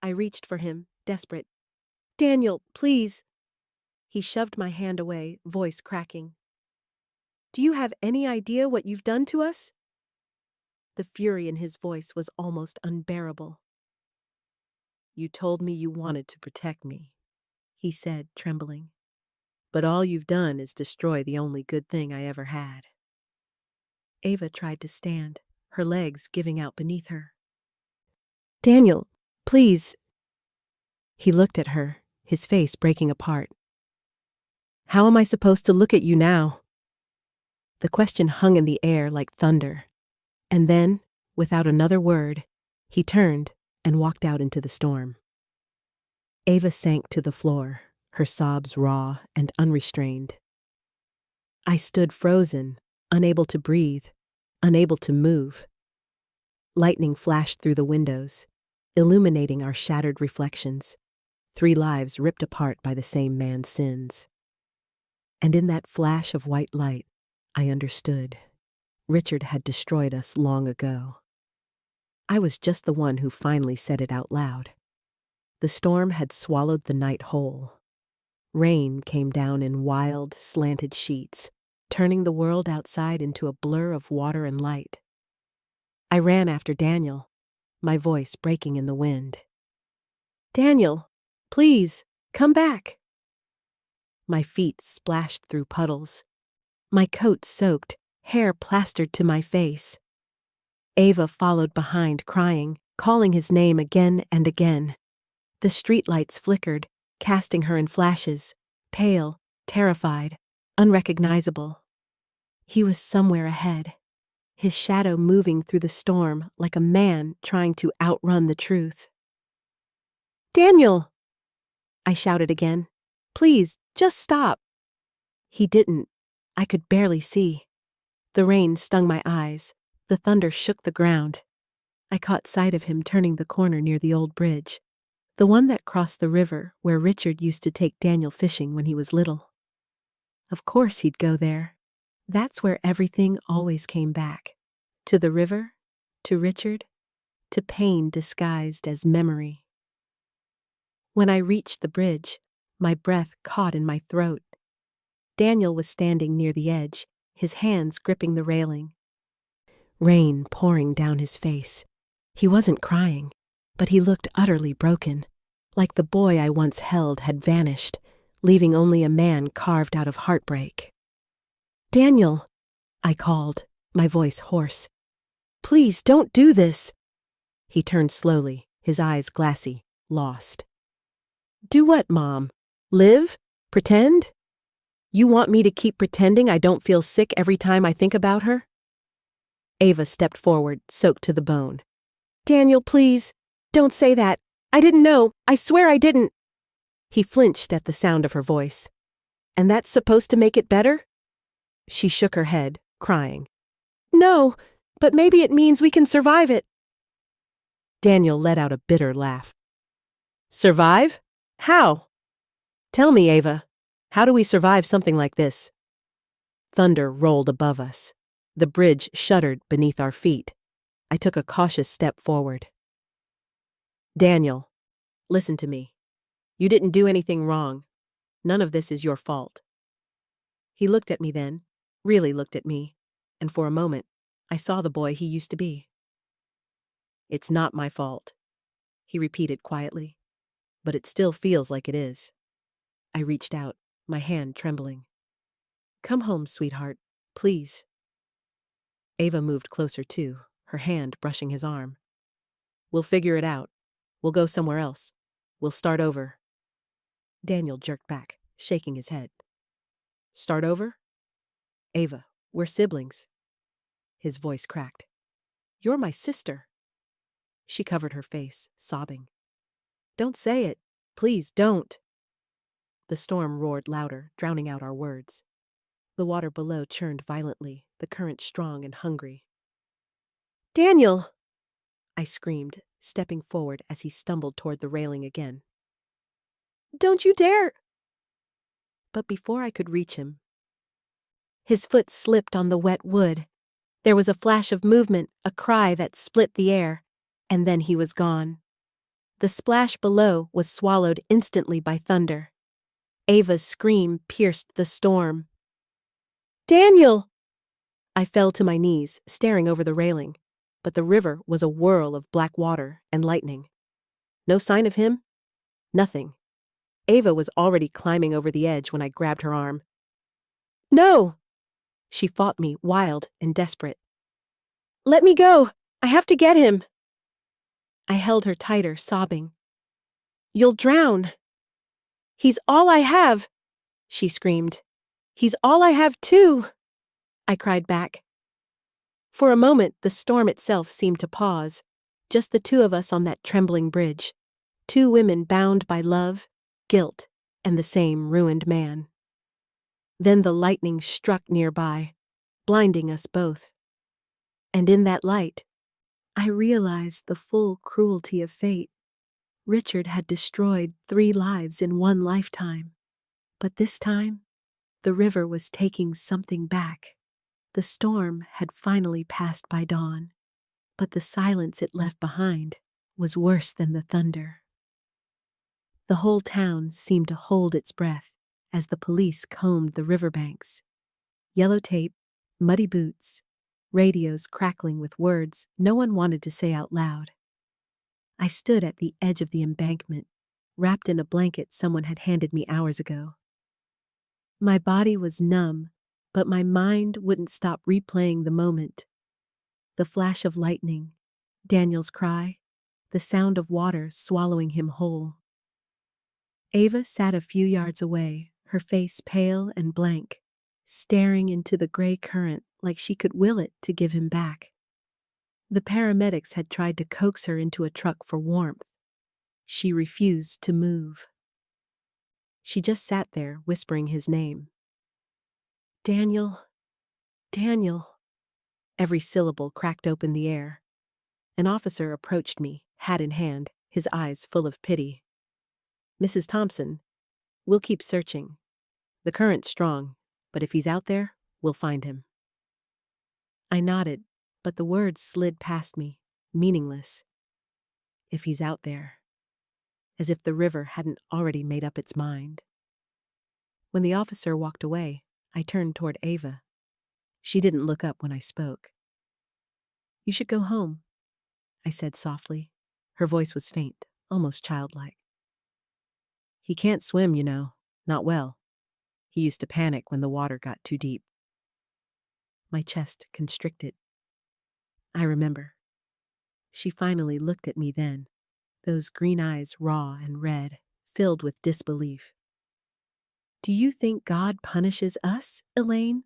I reached for him, desperate. Daniel, please. He shoved my hand away, voice cracking. Do you have any idea what you've done to us? The fury in his voice was almost unbearable. You told me you wanted to protect me, he said, trembling. But all you've done is destroy the only good thing I ever had. Ava tried to stand, her legs giving out beneath her. Daniel, please. He looked at her, his face breaking apart. How am I supposed to look at you now? The question hung in the air like thunder. And then, without another word, he turned and walked out into the storm. Ava sank to the floor, her sobs raw and unrestrained. I stood frozen, unable to breathe, unable to move. Lightning flashed through the windows, illuminating our shattered reflections, 3 lives ripped apart by the same man's sins. And in that flash of white light, I understood. Richard had destroyed us long ago. I was just the one who finally said it out loud. The storm had swallowed the night whole. Rain came down in wild, slanted sheets, turning the world outside into a blur of water and light. I ran after Daniel, my voice breaking in the wind. Daniel, please, come back. My feet splashed through puddles. My coat soaked, hair plastered to my face. Ava followed behind, crying, calling his name again and again. The streetlights flickered, casting her in flashes, pale, terrified, unrecognizable. He was somewhere ahead, his shadow moving through the storm like a man trying to outrun the truth. Daniel! I shouted again. Please, just stop. He didn't. I could barely see. The rain stung my eyes. The thunder shook the ground. I caught sight of him turning the corner near the old bridge, the one that crossed the river where Richard used to take Daniel fishing when he was little. Of course he'd go there. That's where everything always came back. To the river, to Richard, to pain disguised as memory. When I reached the bridge, my breath caught in my throat. Daniel was standing near the edge, his hands gripping the railing. Rain pouring down his face. He wasn't crying, but he looked utterly broken, like the boy I once held had vanished, leaving only a man carved out of heartbreak. Daniel, I called, my voice hoarse. Please don't do this. He turned slowly, his eyes glassy, lost. Do what, Mom? Live? Pretend? You want me to keep pretending I don't feel sick every time I think about her? Ava stepped forward, soaked to the bone. Daniel, please, don't say that. I didn't know. I swear I didn't. He flinched at the sound of her voice. And that's supposed to make it better? She shook her head, crying. No, but maybe it means we can survive it. Daniel let out a bitter laugh. Survive? How? Tell me, Ava, how do we survive something like this? Thunder rolled above us. The bridge shuddered beneath our feet. I took a cautious step forward. Daniel, listen to me. You didn't do anything wrong. None of this is your fault. He looked at me then, really looked at me, and for a moment, I saw the boy he used to be. It's not my fault, he repeated quietly, but it still feels like it is. I reached out, my hand trembling. Come home, sweetheart, please. Ava moved closer too, her hand brushing his arm. We'll figure it out. We'll go somewhere else. We'll start over. Daniel jerked back, shaking his head. Start over? Ava, we're siblings. His voice cracked. You're my sister. She covered her face, sobbing. Don't say it. Please don't. The storm roared louder, drowning out our words. The water below churned violently, the current strong and hungry. Daniel! I screamed, stepping forward as he stumbled toward the railing again. "Don't you dare!" But before I could reach him, his foot slipped on the wet wood. There was a flash of movement, a cry that split the air, and then he was gone. The splash below was swallowed instantly by thunder. Ava's scream pierced the storm. "Daniel!" I fell to my knees, staring over the railing, but the river was a whirl of black water and lightning. No sign of him? Nothing. Ava was already climbing over the edge when I grabbed her arm. "No!" She fought me, wild and desperate. "Let me go! I have to get him!" I held her tighter, sobbing. "You'll drown!" "He's all I have!" she screamed. "He's all I have too!" I cried back. For a moment, the storm itself seemed to pause, just the two of us on that trembling bridge, two women bound by love, guilt, and the same ruined man. Then the lightning struck nearby, blinding us both. And in that light, I realized the full cruelty of fate. Richard had destroyed 3 lives in one lifetime. But this time, the river was taking something back. The storm had finally passed by dawn, but the silence it left behind was worse than the thunder. The whole town seemed to hold its breath as the police combed the riverbanks. Yellow tape, muddy boots, radios crackling with words no one wanted to say out loud. I stood at the edge of the embankment, wrapped in a blanket someone had handed me hours ago. My body was numb, but my mind wouldn't stop replaying the moment. The flash of lightning, Daniel's cry, the sound of water swallowing him whole. Ava sat a few yards away, her face pale and blank, staring into the gray current like she could will it to give him back. The paramedics had tried to coax her into a truck for warmth. She refused to move. She just sat there, whispering his name. "Daniel, Daniel." Every syllable cracked open the air. An officer approached me, hat in hand, his eyes full of pity. "Mrs. Thompson, we'll keep searching. The current's strong, but if he's out there, we'll find him." I nodded, but the words slid past me, meaningless. If he's out there. As if the river hadn't already made up its mind. When the officer walked away, I turned toward Ava. She didn't look up when I spoke. "You should go home," I said softly. Her voice was faint, almost childlike. "He can't swim, you know. Not well. He used to panic when the water got too deep." My chest constricted. I remember. She finally looked at me then, those green eyes raw and red, filled with disbelief. "Do you think God punishes us, Elaine?"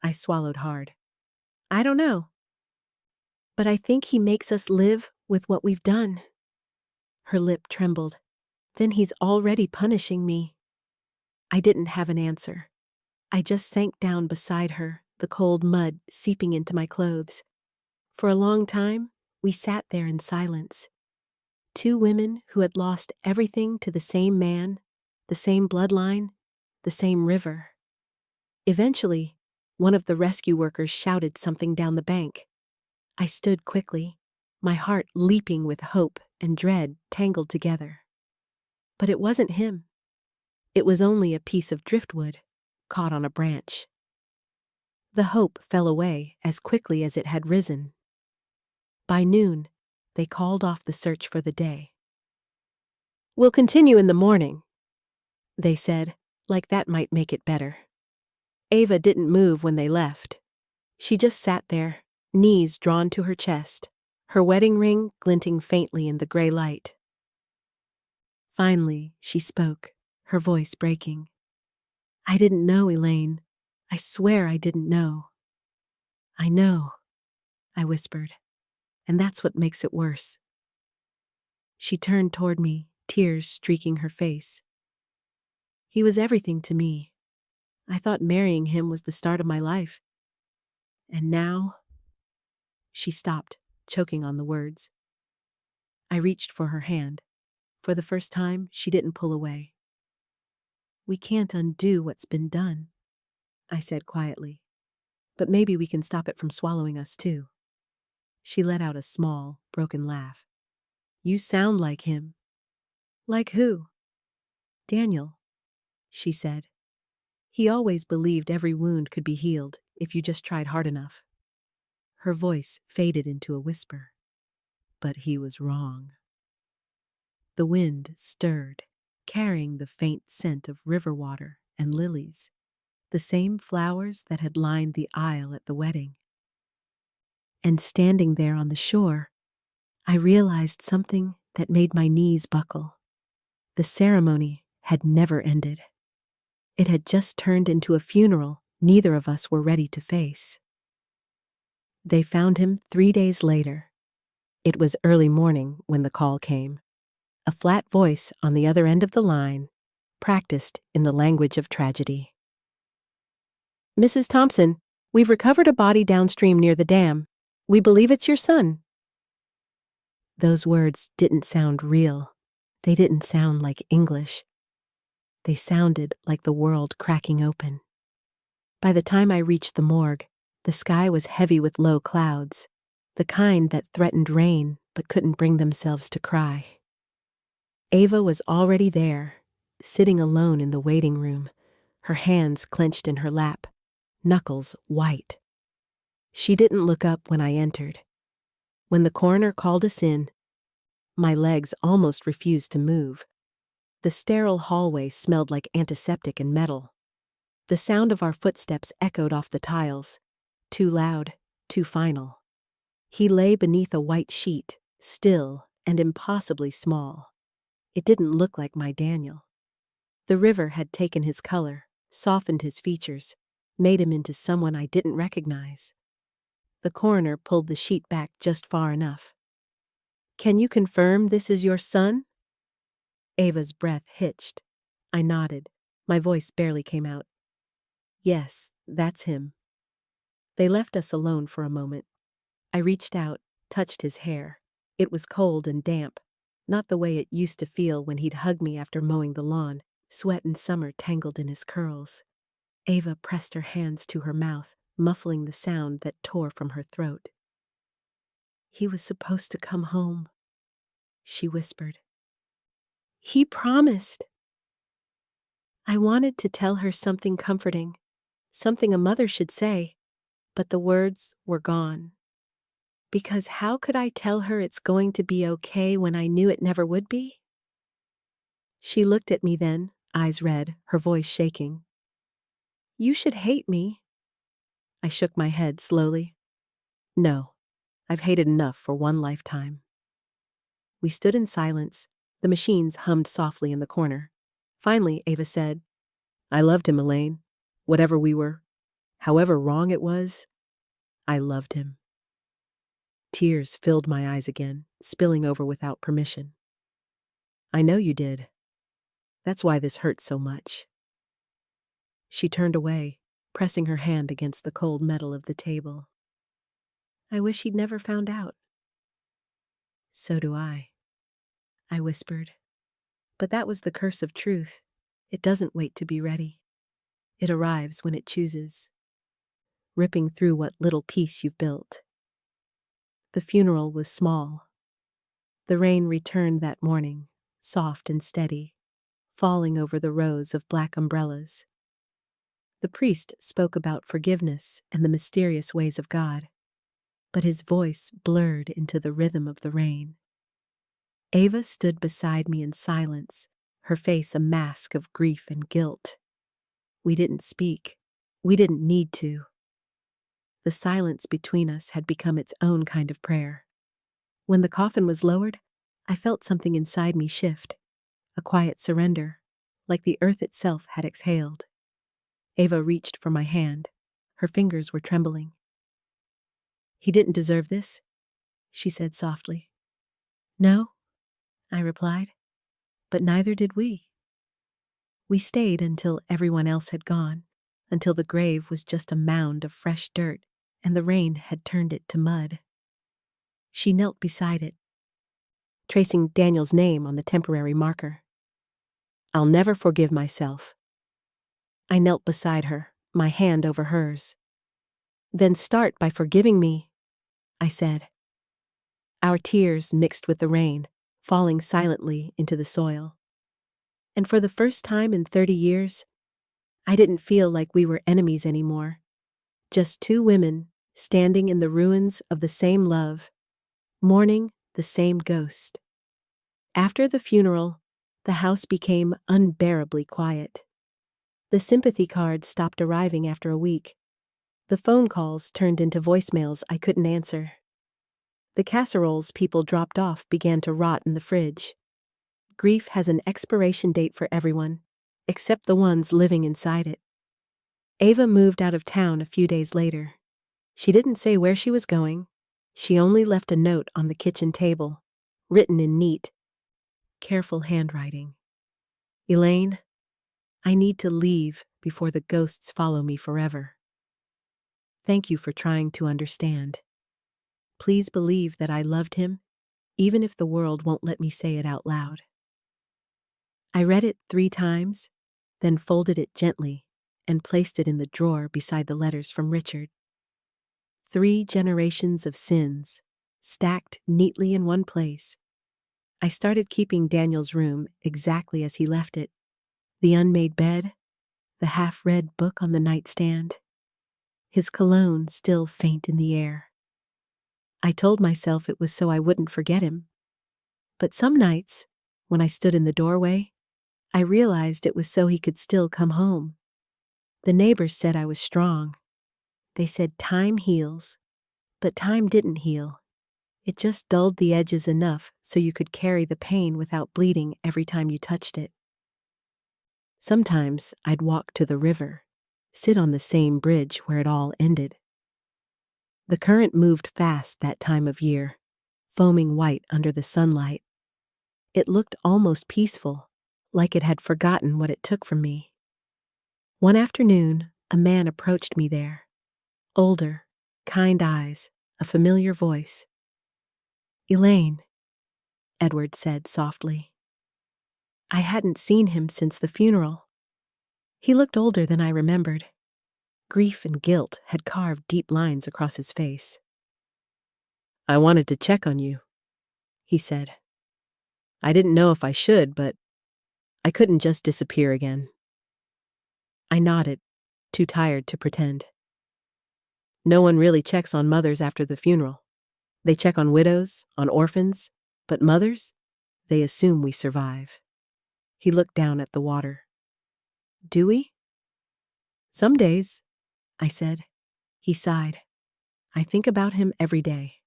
I swallowed hard. "I don't know. But I think he makes us live with what we've done." Her lip trembled. "Then he's already punishing me." I didn't have an answer. I just sank down beside her, the cold mud seeping into my clothes. For a long time, we sat there in silence. 2 women who had lost everything to the same man, the same bloodline, the same river. Eventually, one of the rescue workers shouted something down the bank. I stood quickly, my heart leaping with hope and dread tangled together. But it wasn't him. It was only a piece of driftwood caught on a branch. The hope fell away as quickly as it had risen. By noon, they called off the search for the day. "We'll continue in the morning," they said, like that might make it better. Ava didn't move when they left. She just sat there, knees drawn to her chest, her wedding ring glinting faintly in the gray light. Finally, she spoke, her voice breaking. "I didn't know, Elaine. I swear I didn't know." "I know," I whispered, "and that's what makes it worse." She turned toward me, tears streaking her face. "He was everything to me. I thought marrying him was the start of my life. And now—" She stopped, choking on the words. I reached for her hand. For the first time, she didn't pull away. "We can't undo what's been done," I said quietly. "But maybe we can stop it from swallowing us too." She let out a small, broken laugh. "You sound like him." "Like who?" "Daniel," she said. "He always believed every wound could be healed if you just tried hard enough." Her voice faded into a whisper. But he was wrong. The wind stirred, carrying the faint scent of river water and lilies, the same flowers that had lined the aisle at the wedding. And standing there on the shore, I realized something that made my knees buckle. The ceremony had never ended. It had just turned into a funeral neither of us were ready to face. They found him 3 days later. It was early morning when the call came. A flat voice on the other end of the line, practiced in the language of tragedy. "Mrs. Thompson, we've recovered a body downstream near the dam. We believe it's your son." Those words didn't sound real. They didn't sound like English. They sounded like the world cracking open. By the time I reached the morgue, the sky was heavy with low clouds, the kind that threatened rain but couldn't bring themselves to cry. Ava was already there, sitting alone in the waiting room, her hands clenched in her lap, knuckles white. She didn't look up when I entered. When the coroner called us in, my legs almost refused to move. The sterile hallway smelled like antiseptic and metal. The sound of our footsteps echoed off the tiles, too loud, too final. He lay beneath a white sheet, still and impossibly small. It didn't look like my Daniel. The river had taken his color, softened his features, made him into someone I didn't recognize. The coroner pulled the sheet back just far enough. "Can you confirm this is your son?" Ava's breath hitched. I nodded. My voice barely came out. "Yes, that's him." They left us alone for a moment. I reached out, touched his hair. It was cold and damp, not the way it used to feel when he'd hug me after mowing the lawn, sweat and summer tangled in his curls. Ava pressed her hands to her mouth, muffling the sound that tore from her throat. "He was supposed to come home," she whispered. "He promised." I wanted to tell her something comforting, something a mother should say, but the words were gone. Because how could I tell her it's going to be okay when I knew it never would be? She looked at me then, eyes red, her voice shaking. "You should hate me." I shook my head slowly. "No, I've hated enough for one lifetime." We stood in silence. The machines hummed softly in the corner. Finally, Ava said, "I loved him, Elaine. Whatever we were, however wrong it was, I loved him." Tears filled my eyes again, spilling over without permission. "I know you did. That's why this hurts so much." She turned away, pressing her hand against the cold metal of the table. "I wish he'd never found out." "So do I," I whispered. But that was the curse of truth. It doesn't wait to be ready. It arrives when it chooses, ripping through what little peace you've built. The funeral was small. The rain returned that morning, soft and steady, falling over the rows of black umbrellas. The priest spoke about forgiveness and the mysterious ways of God, but his voice blurred into the rhythm of the rain. Ava stood beside me in silence, her face a mask of grief and guilt. We didn't speak. We didn't need to. The silence between us had become its own kind of prayer. When the coffin was lowered, I felt something inside me shift, a quiet surrender, like the earth itself had exhaled. Ava reached for my hand. Her fingers were trembling. "He didn't deserve this," she said softly. "No," I replied, "but neither did we." We stayed until everyone else had gone, until the grave was just a mound of fresh dirt and the rain had turned it to mud. She knelt beside it, tracing Daniel's name on the temporary marker. I'll never forgive myself. I knelt beside her, my hand over hers. Then start by forgiving me, I said. Our tears mixed with the rain, falling silently into the soil. And for the first time in 30 years, I didn't feel like we were enemies anymore. Just two women standing in the ruins of the same love, mourning the same ghost. After the funeral, the house became unbearably quiet. The sympathy cards stopped arriving after a week. The phone calls turned into voicemails I couldn't answer. The casseroles people dropped off began to rot in the fridge. Grief has an expiration date for everyone, except the ones living inside it. Ava moved out of town a few days later. She didn't say where she was going. She only left a note on the kitchen table, written in neat, careful handwriting. Elaine, I need to leave before the ghosts follow me forever. Thank you for trying to understand. Please believe that I loved him, even if the world won't let me say it out loud. I read it 3 times, then folded it gently and placed it in the drawer beside the letters from Richard. 3 generations of sins, stacked neatly in one place. I started keeping Daniel's room exactly as he left it. The unmade bed, the half-read book on the nightstand, his cologne still faint in the air. I told myself it was so I wouldn't forget him. But some nights, when I stood in the doorway, I realized it was so he could still come home. The neighbors said I was strong. They said time heals, but time didn't heal. It just dulled the edges enough so you could carry the pain without bleeding every time you touched it. Sometimes I'd walk to the river, sit on the same bridge where it all ended. The current moved fast that time of year, foaming white under the sunlight. It looked almost peaceful, like it had forgotten what it took from me. One afternoon, a man approached me there. Older, kind eyes, a familiar voice. Elaine, Edward said softly. I hadn't seen him since the funeral. He looked older than I remembered. Grief and guilt had carved deep lines across his face. I wanted to check on you, he said. I didn't know if I should, but I couldn't just disappear again. I nodded, too tired to pretend. No one really checks on mothers after the funeral. They check on widows, on orphans, but mothers, they assume we survive. He looked down at the water. Do we? Some days, I said. He sighed. I think about him every day.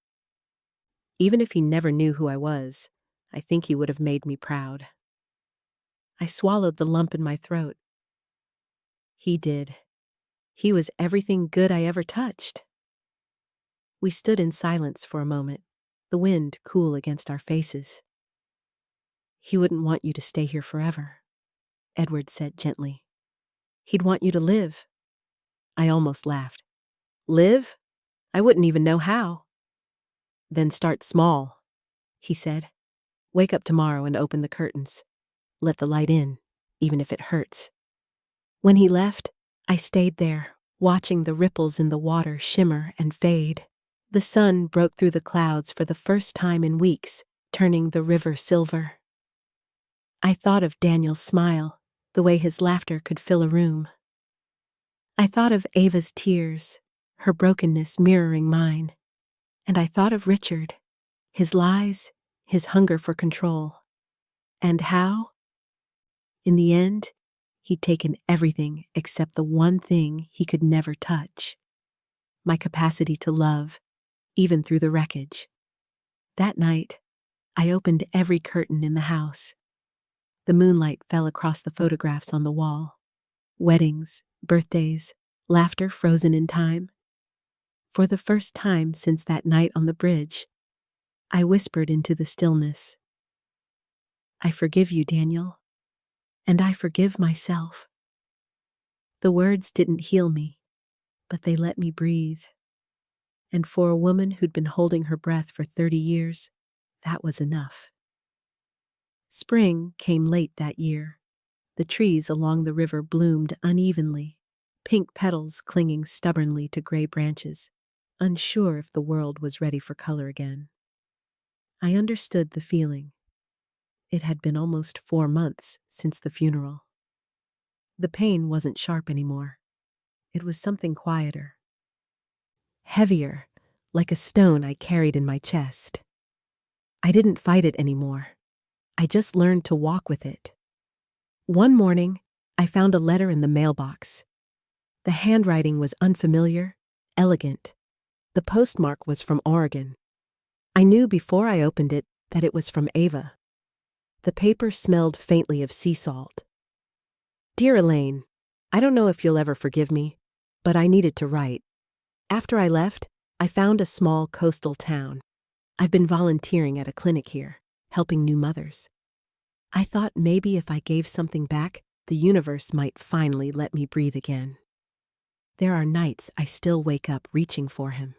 Even if he never knew who I was, I think he would have made me proud. I swallowed the lump in my throat. He did. He was everything good I ever touched. We stood in silence for a moment, the wind cool against our faces. He wouldn't want you to stay here forever, Edward said gently. He'd want you to live. I almost laughed. Live? I wouldn't even know how. Then start small, he said. Wake up tomorrow and open the curtains. Let the light in, even if it hurts. When he left, I stayed there, watching the ripples in the water shimmer and fade. The sun broke through the clouds for the first time in weeks, turning the river silver. I thought of Daniel's smile, the way his laughter could fill a room. I thought of Ava's tears, her brokenness mirroring mine. And I thought of Richard, his lies, his hunger for control. And how, in the end, he'd taken everything except the one thing he could never touch. My capacity to love, even through the wreckage. That night, I opened every curtain in the house. The moonlight fell across the photographs on the wall. Weddings, birthdays, laughter frozen in time. For the first time since that night on the bridge, I whispered into the stillness. I forgive you, Daniel, and I forgive myself. The words didn't heal me, but they let me breathe. And for a woman who'd been holding her breath for 30 years, that was enough. Spring came late that year. The trees along the river bloomed unevenly, pink petals clinging stubbornly to gray branches, unsure if the world was ready for color again. I understood the feeling. It had been almost 4 months since the funeral. The pain wasn't sharp anymore. It was something quieter. Heavier, like a stone I carried in my chest. I didn't fight it anymore. I just learned to walk with it. One morning, I found a letter in the mailbox. The handwriting was unfamiliar, elegant. The postmark was from Oregon. I knew before I opened it that it was from Ava. The paper smelled faintly of sea salt. Dear Elaine, I don't know if you'll ever forgive me, but I needed to write. After I left, I found a small coastal town. I've been volunteering at a clinic here, helping new mothers. I thought maybe if I gave something back, the universe might finally let me breathe again. There are nights I still wake up reaching for him.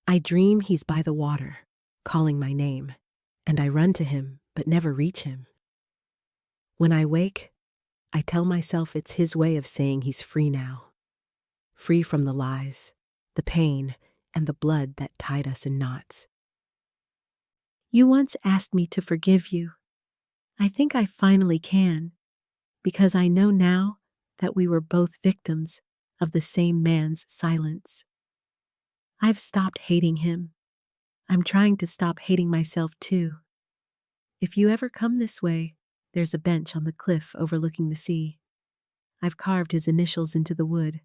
I dream he's by the water, calling my name, and I run to him but never reach him. When I wake, I tell myself it's his way of saying he's free now. Free from the lies, the pain, and the blood that tied us in knots. You once asked me to forgive you. I think I finally can, because I know now that we were both victims of the same man's silence. I've stopped hating him. I'm trying to stop hating myself too. If you ever come this way, there's a bench on the cliff overlooking the sea. I've carved his initials into the wood.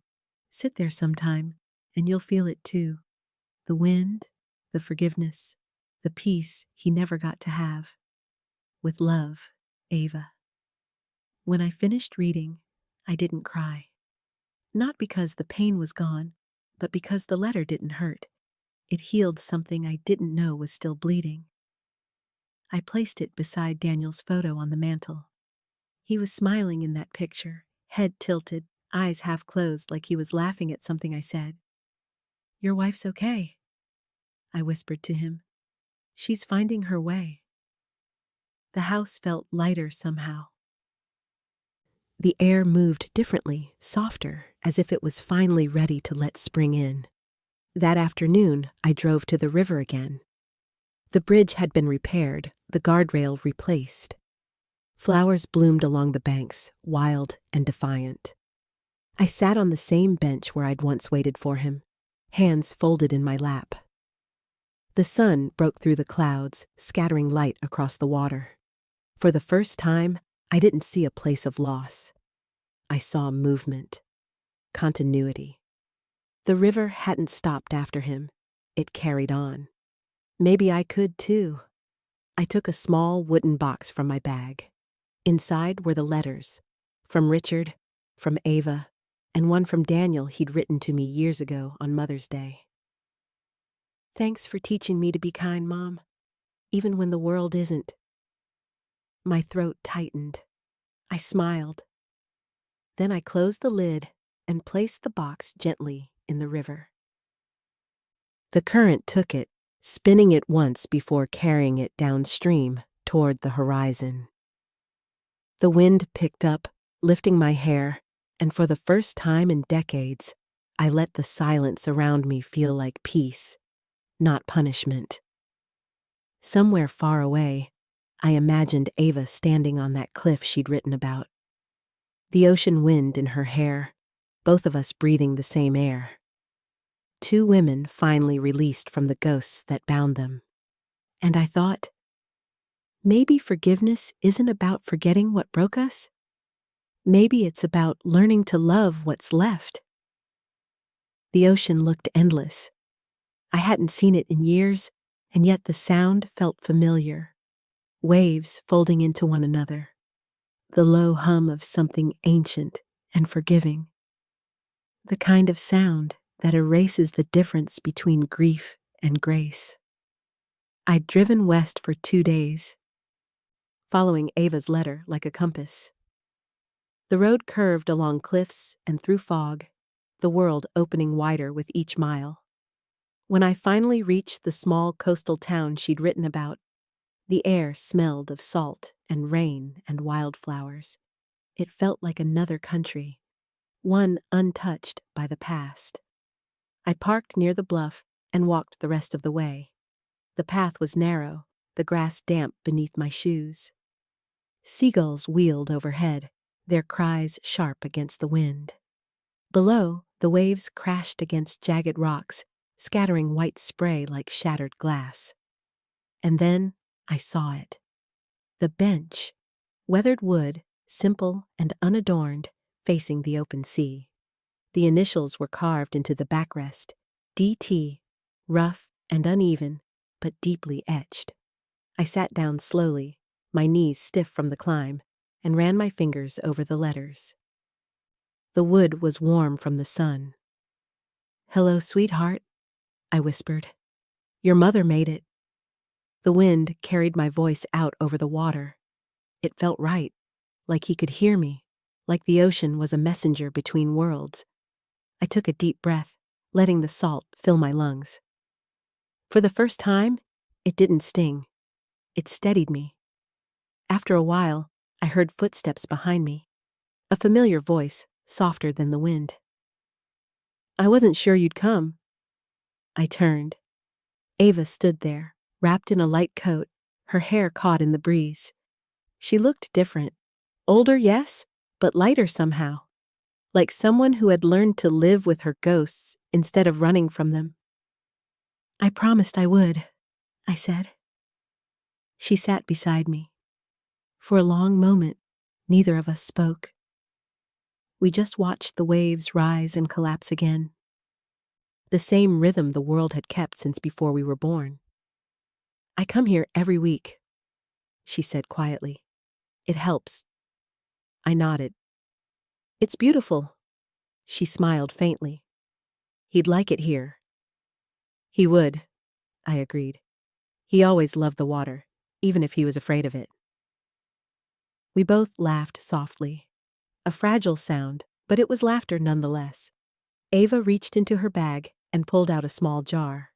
Sit there sometime, and you'll feel it too. The wind, the forgiveness, the peace he never got to have. With love, Ava. When I finished reading, I didn't cry. Not because the pain was gone, but because the letter didn't hurt. It healed something I didn't know was still bleeding. I placed it beside Daniel's photo on the mantel. He was smiling in that picture, head tilted, eyes half closed like he was laughing at something I said. Your wife's okay, I whispered to him. She's finding her way. The house felt lighter somehow. The air moved differently, softer, as if it was finally ready to let spring in. That afternoon, I drove to the river again. The bridge had been repaired, the guardrail replaced. Flowers bloomed along the banks, wild and defiant. I sat on the same bench where I'd once waited for him, hands folded in my lap. The sun broke through the clouds, scattering light across the water. For the first time, I didn't see a place of loss. I saw movement, continuity. The river hadn't stopped after him. It carried on. Maybe I could too. I took a small wooden box from my bag. Inside were the letters, from Richard, from Ava, and one from Daniel he'd written to me years ago on Mother's Day. Thanks for teaching me to be kind, Mom, even when the world isn't. My throat tightened. I smiled. Then I closed the lid and placed the box gently in the river. The current took it, spinning it once before carrying it downstream toward the horizon. The wind picked up, lifting my hair, and for the first time in decades, I let the silence around me feel like peace, not punishment. Somewhere far away, I imagined Ava standing on that cliff she'd written about. The ocean wind in her hair, both of us breathing the same air. 2 women finally released from the ghosts that bound them. And I thought, maybe forgiveness isn't about forgetting what broke us. Maybe it's about learning to love what's left. The ocean looked endless. I hadn't seen it in years, and yet the sound felt familiar. Waves folding into one another. The low hum of something ancient and forgiving. The kind of sound that erases the difference between grief and grace. I'd driven west for 2 days, following Ava's letter like a compass. The road curved along cliffs and through fog, the world opening wider with each mile. When I finally reached the small coastal town she'd written about, the air smelled of salt and rain and wildflowers. It felt like another country, one untouched by the past. I parked near the bluff and walked the rest of the way. The path was narrow, the grass damp beneath my shoes. Seagulls wheeled overhead, their cries sharp against the wind. Below, the waves crashed against jagged rocks, scattering white spray like shattered glass. And then I saw it. The bench, weathered wood, simple and unadorned, facing the open sea. The initials were carved into the backrest, DT, rough and uneven, but deeply etched. I sat down slowly, my knees stiff from the climb, and ran my fingers over the letters. The wood was warm from the sun. "Hello, sweetheart," I whispered. "Your mother made it." The wind carried my voice out over the water. It felt right, like he could hear me, like the ocean was a messenger between worlds. I took a deep breath, letting the salt fill my lungs. For the first time, it didn't sting. It steadied me. After a while, I heard footsteps behind me, a familiar voice, softer than the wind. "I wasn't sure you'd come." I turned. Ava stood there, wrapped in a light coat, her hair caught in the breeze. She looked different. Older, yes, but lighter somehow. Like someone who had learned to live with her ghosts instead of running from them. "I promised I would," I said. She sat beside me. For a long moment, neither of us spoke. We just watched the waves rise and collapse again. The same rhythm the world had kept since before we were born. "I come here every week," she said quietly. "It helps." I nodded. "It's beautiful." She smiled faintly. "He'd like it here." "He would," I agreed. He always loved the water, even if he was afraid of it. We both laughed softly. A fragile sound, but it was laughter nonetheless. Ava reached into her bag and pulled out a small jar.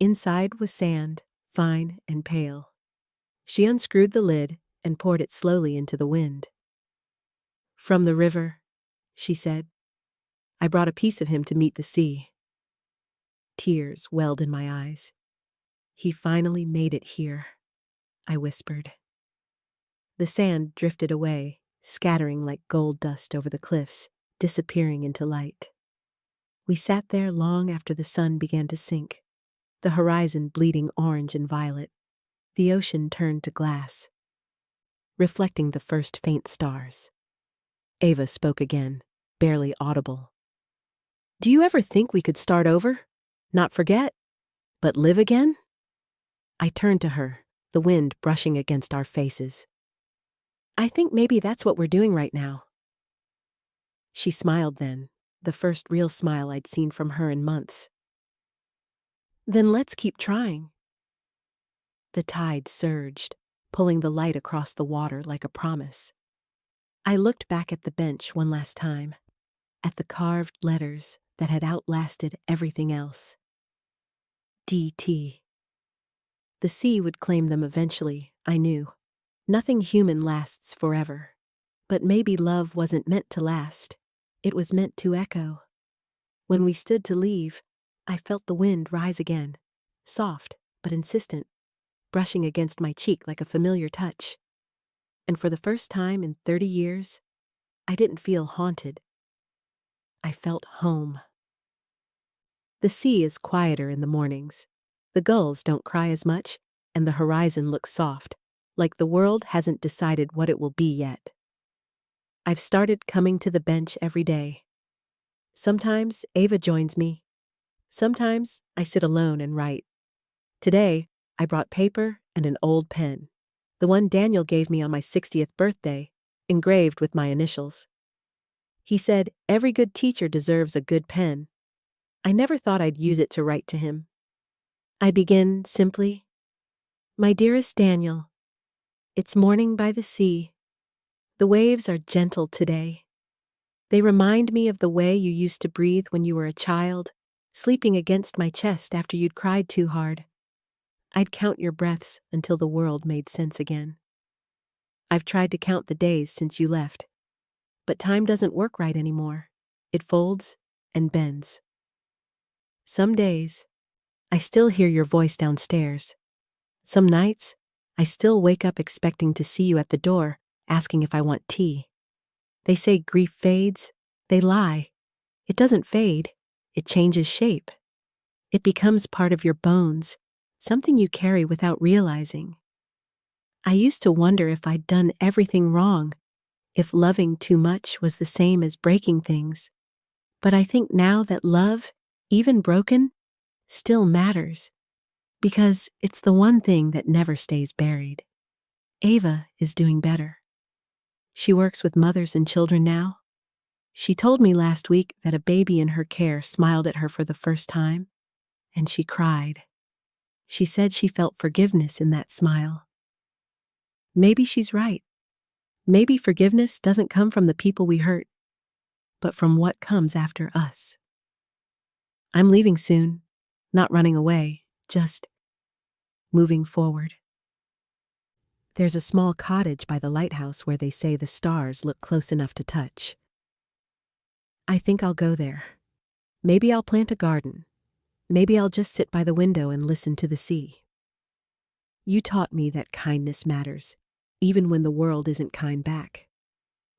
Inside was sand, fine and pale. She unscrewed the lid and poured it slowly into the wind. "From the river," she said. "I brought a piece of him to meet the sea." Tears welled in my eyes. "He finally made it here," I whispered. The sand drifted away, scattering like gold dust over the cliffs, disappearing into light. We sat there long after the sun began to sink, the horizon bleeding orange and violet. The ocean turned to glass, reflecting the first faint stars. Ava spoke again, barely audible. "Do you ever think we could start over? Not forget, but live again?" I turned to her, the wind brushing against our faces. "I think maybe that's what we're doing right now." She smiled then, the first real smile I'd seen from her in months. "Then let's keep trying." The tide surged, pulling the light across the water like a promise. I looked back at the bench one last time, at the carved letters that had outlasted everything else. DT. The sea would claim them eventually, I knew. Nothing human lasts forever. But maybe love wasn't meant to last. It was meant to echo. When we stood to leave, I felt the wind rise again, soft but insistent, brushing against my cheek like a familiar touch. And for the first time in 30 years, I didn't feel haunted. I felt home. The sea is quieter in the mornings. The gulls don't cry as much, and the horizon looks soft, like the world hasn't decided what it will be yet. I've started coming to the bench every day. Sometimes Ava joins me. Sometimes I sit alone and write. Today, I brought paper and an old pen, the one Daniel gave me on my 60th birthday, engraved with my initials. He said every good teacher deserves a good pen. I never thought I'd use it to write to him. I begin simply, "My dearest Daniel, it's morning by the sea. The waves are gentle today. They remind me of the way you used to breathe when you were a child, sleeping against my chest after you'd cried too hard. I'd count your breaths until the world made sense again. I've tried to count the days since you left, but time doesn't work right anymore. It folds and bends. Some days, I still hear your voice downstairs. Some nights, I still wake up expecting to see you at the door, asking if I want tea. They say grief fades. They lie. It doesn't fade. It changes shape. It becomes part of your bones, something you carry without realizing. I used to wonder if I'd done everything wrong, if loving too much was the same as breaking things. But I think now that love, even broken, still matters, because it's the one thing that never stays buried. Ava is doing better. She works with mothers and children now. She told me last week that a baby in her care smiled at her for the first time, and she cried. She said she felt forgiveness in that smile. Maybe she's right. Maybe forgiveness doesn't come from the people we hurt, but from what comes after us. I'm leaving soon, not running away, just moving forward. There's a small cottage by the lighthouse where they say the stars look close enough to touch. I think I'll go there. Maybe I'll plant a garden. Maybe I'll just sit by the window and listen to the sea. You taught me that kindness matters, even when the world isn't kind back.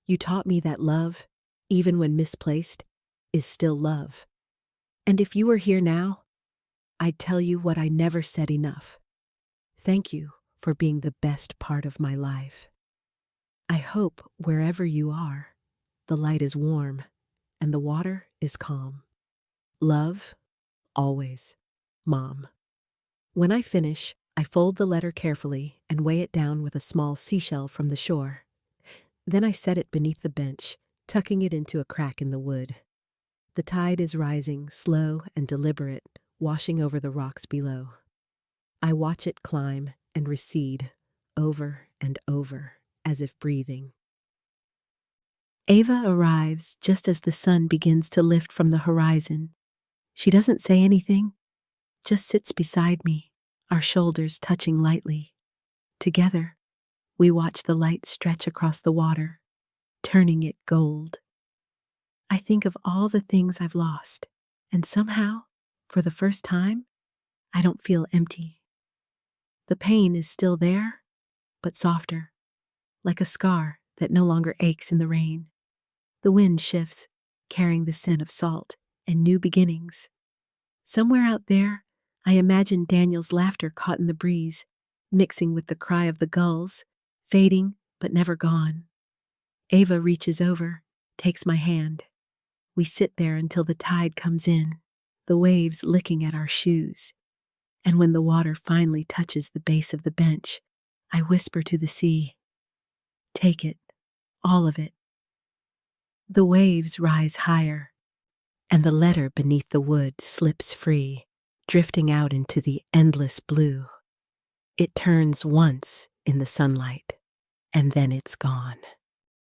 You taught me that love, even when misplaced, is still love. And if you were here now, I'd tell you what I never said enough. Thank you for being the best part of my life. I hope wherever you are, the light is warm and the water is calm. Love, always, Mom. When I finish, I fold the letter carefully and weigh it down with a small seashell from the shore. Then I set it beneath the bench, tucking it into a crack in the wood. The tide is rising, slow and deliberate, washing over the rocks below. I watch it climb and recede, over and over, as if breathing. Ava arrives just as the sun begins to lift from the horizon. She doesn't say anything, just sits beside me, our shoulders touching lightly. Together, we watch the light stretch across the water, turning it gold. I think of all the things I've lost, and somehow, for the first time, I don't feel empty. The pain is still there, but softer, like a scar that no longer aches in the rain. The wind shifts, carrying the scent of salt and new beginnings. Somewhere out there, I imagine Daniel's laughter caught in the breeze, mixing with the cry of the gulls, fading but never gone. Ava reaches over, takes my hand. We sit there until the tide comes in, the waves licking at our shoes. And when the water finally touches the base of the bench, I whisper to the sea, "Take it, all of it." The waves rise higher, and the letter beneath the wood slips free, drifting out into the endless blue. It turns once in the sunlight, and then it's gone.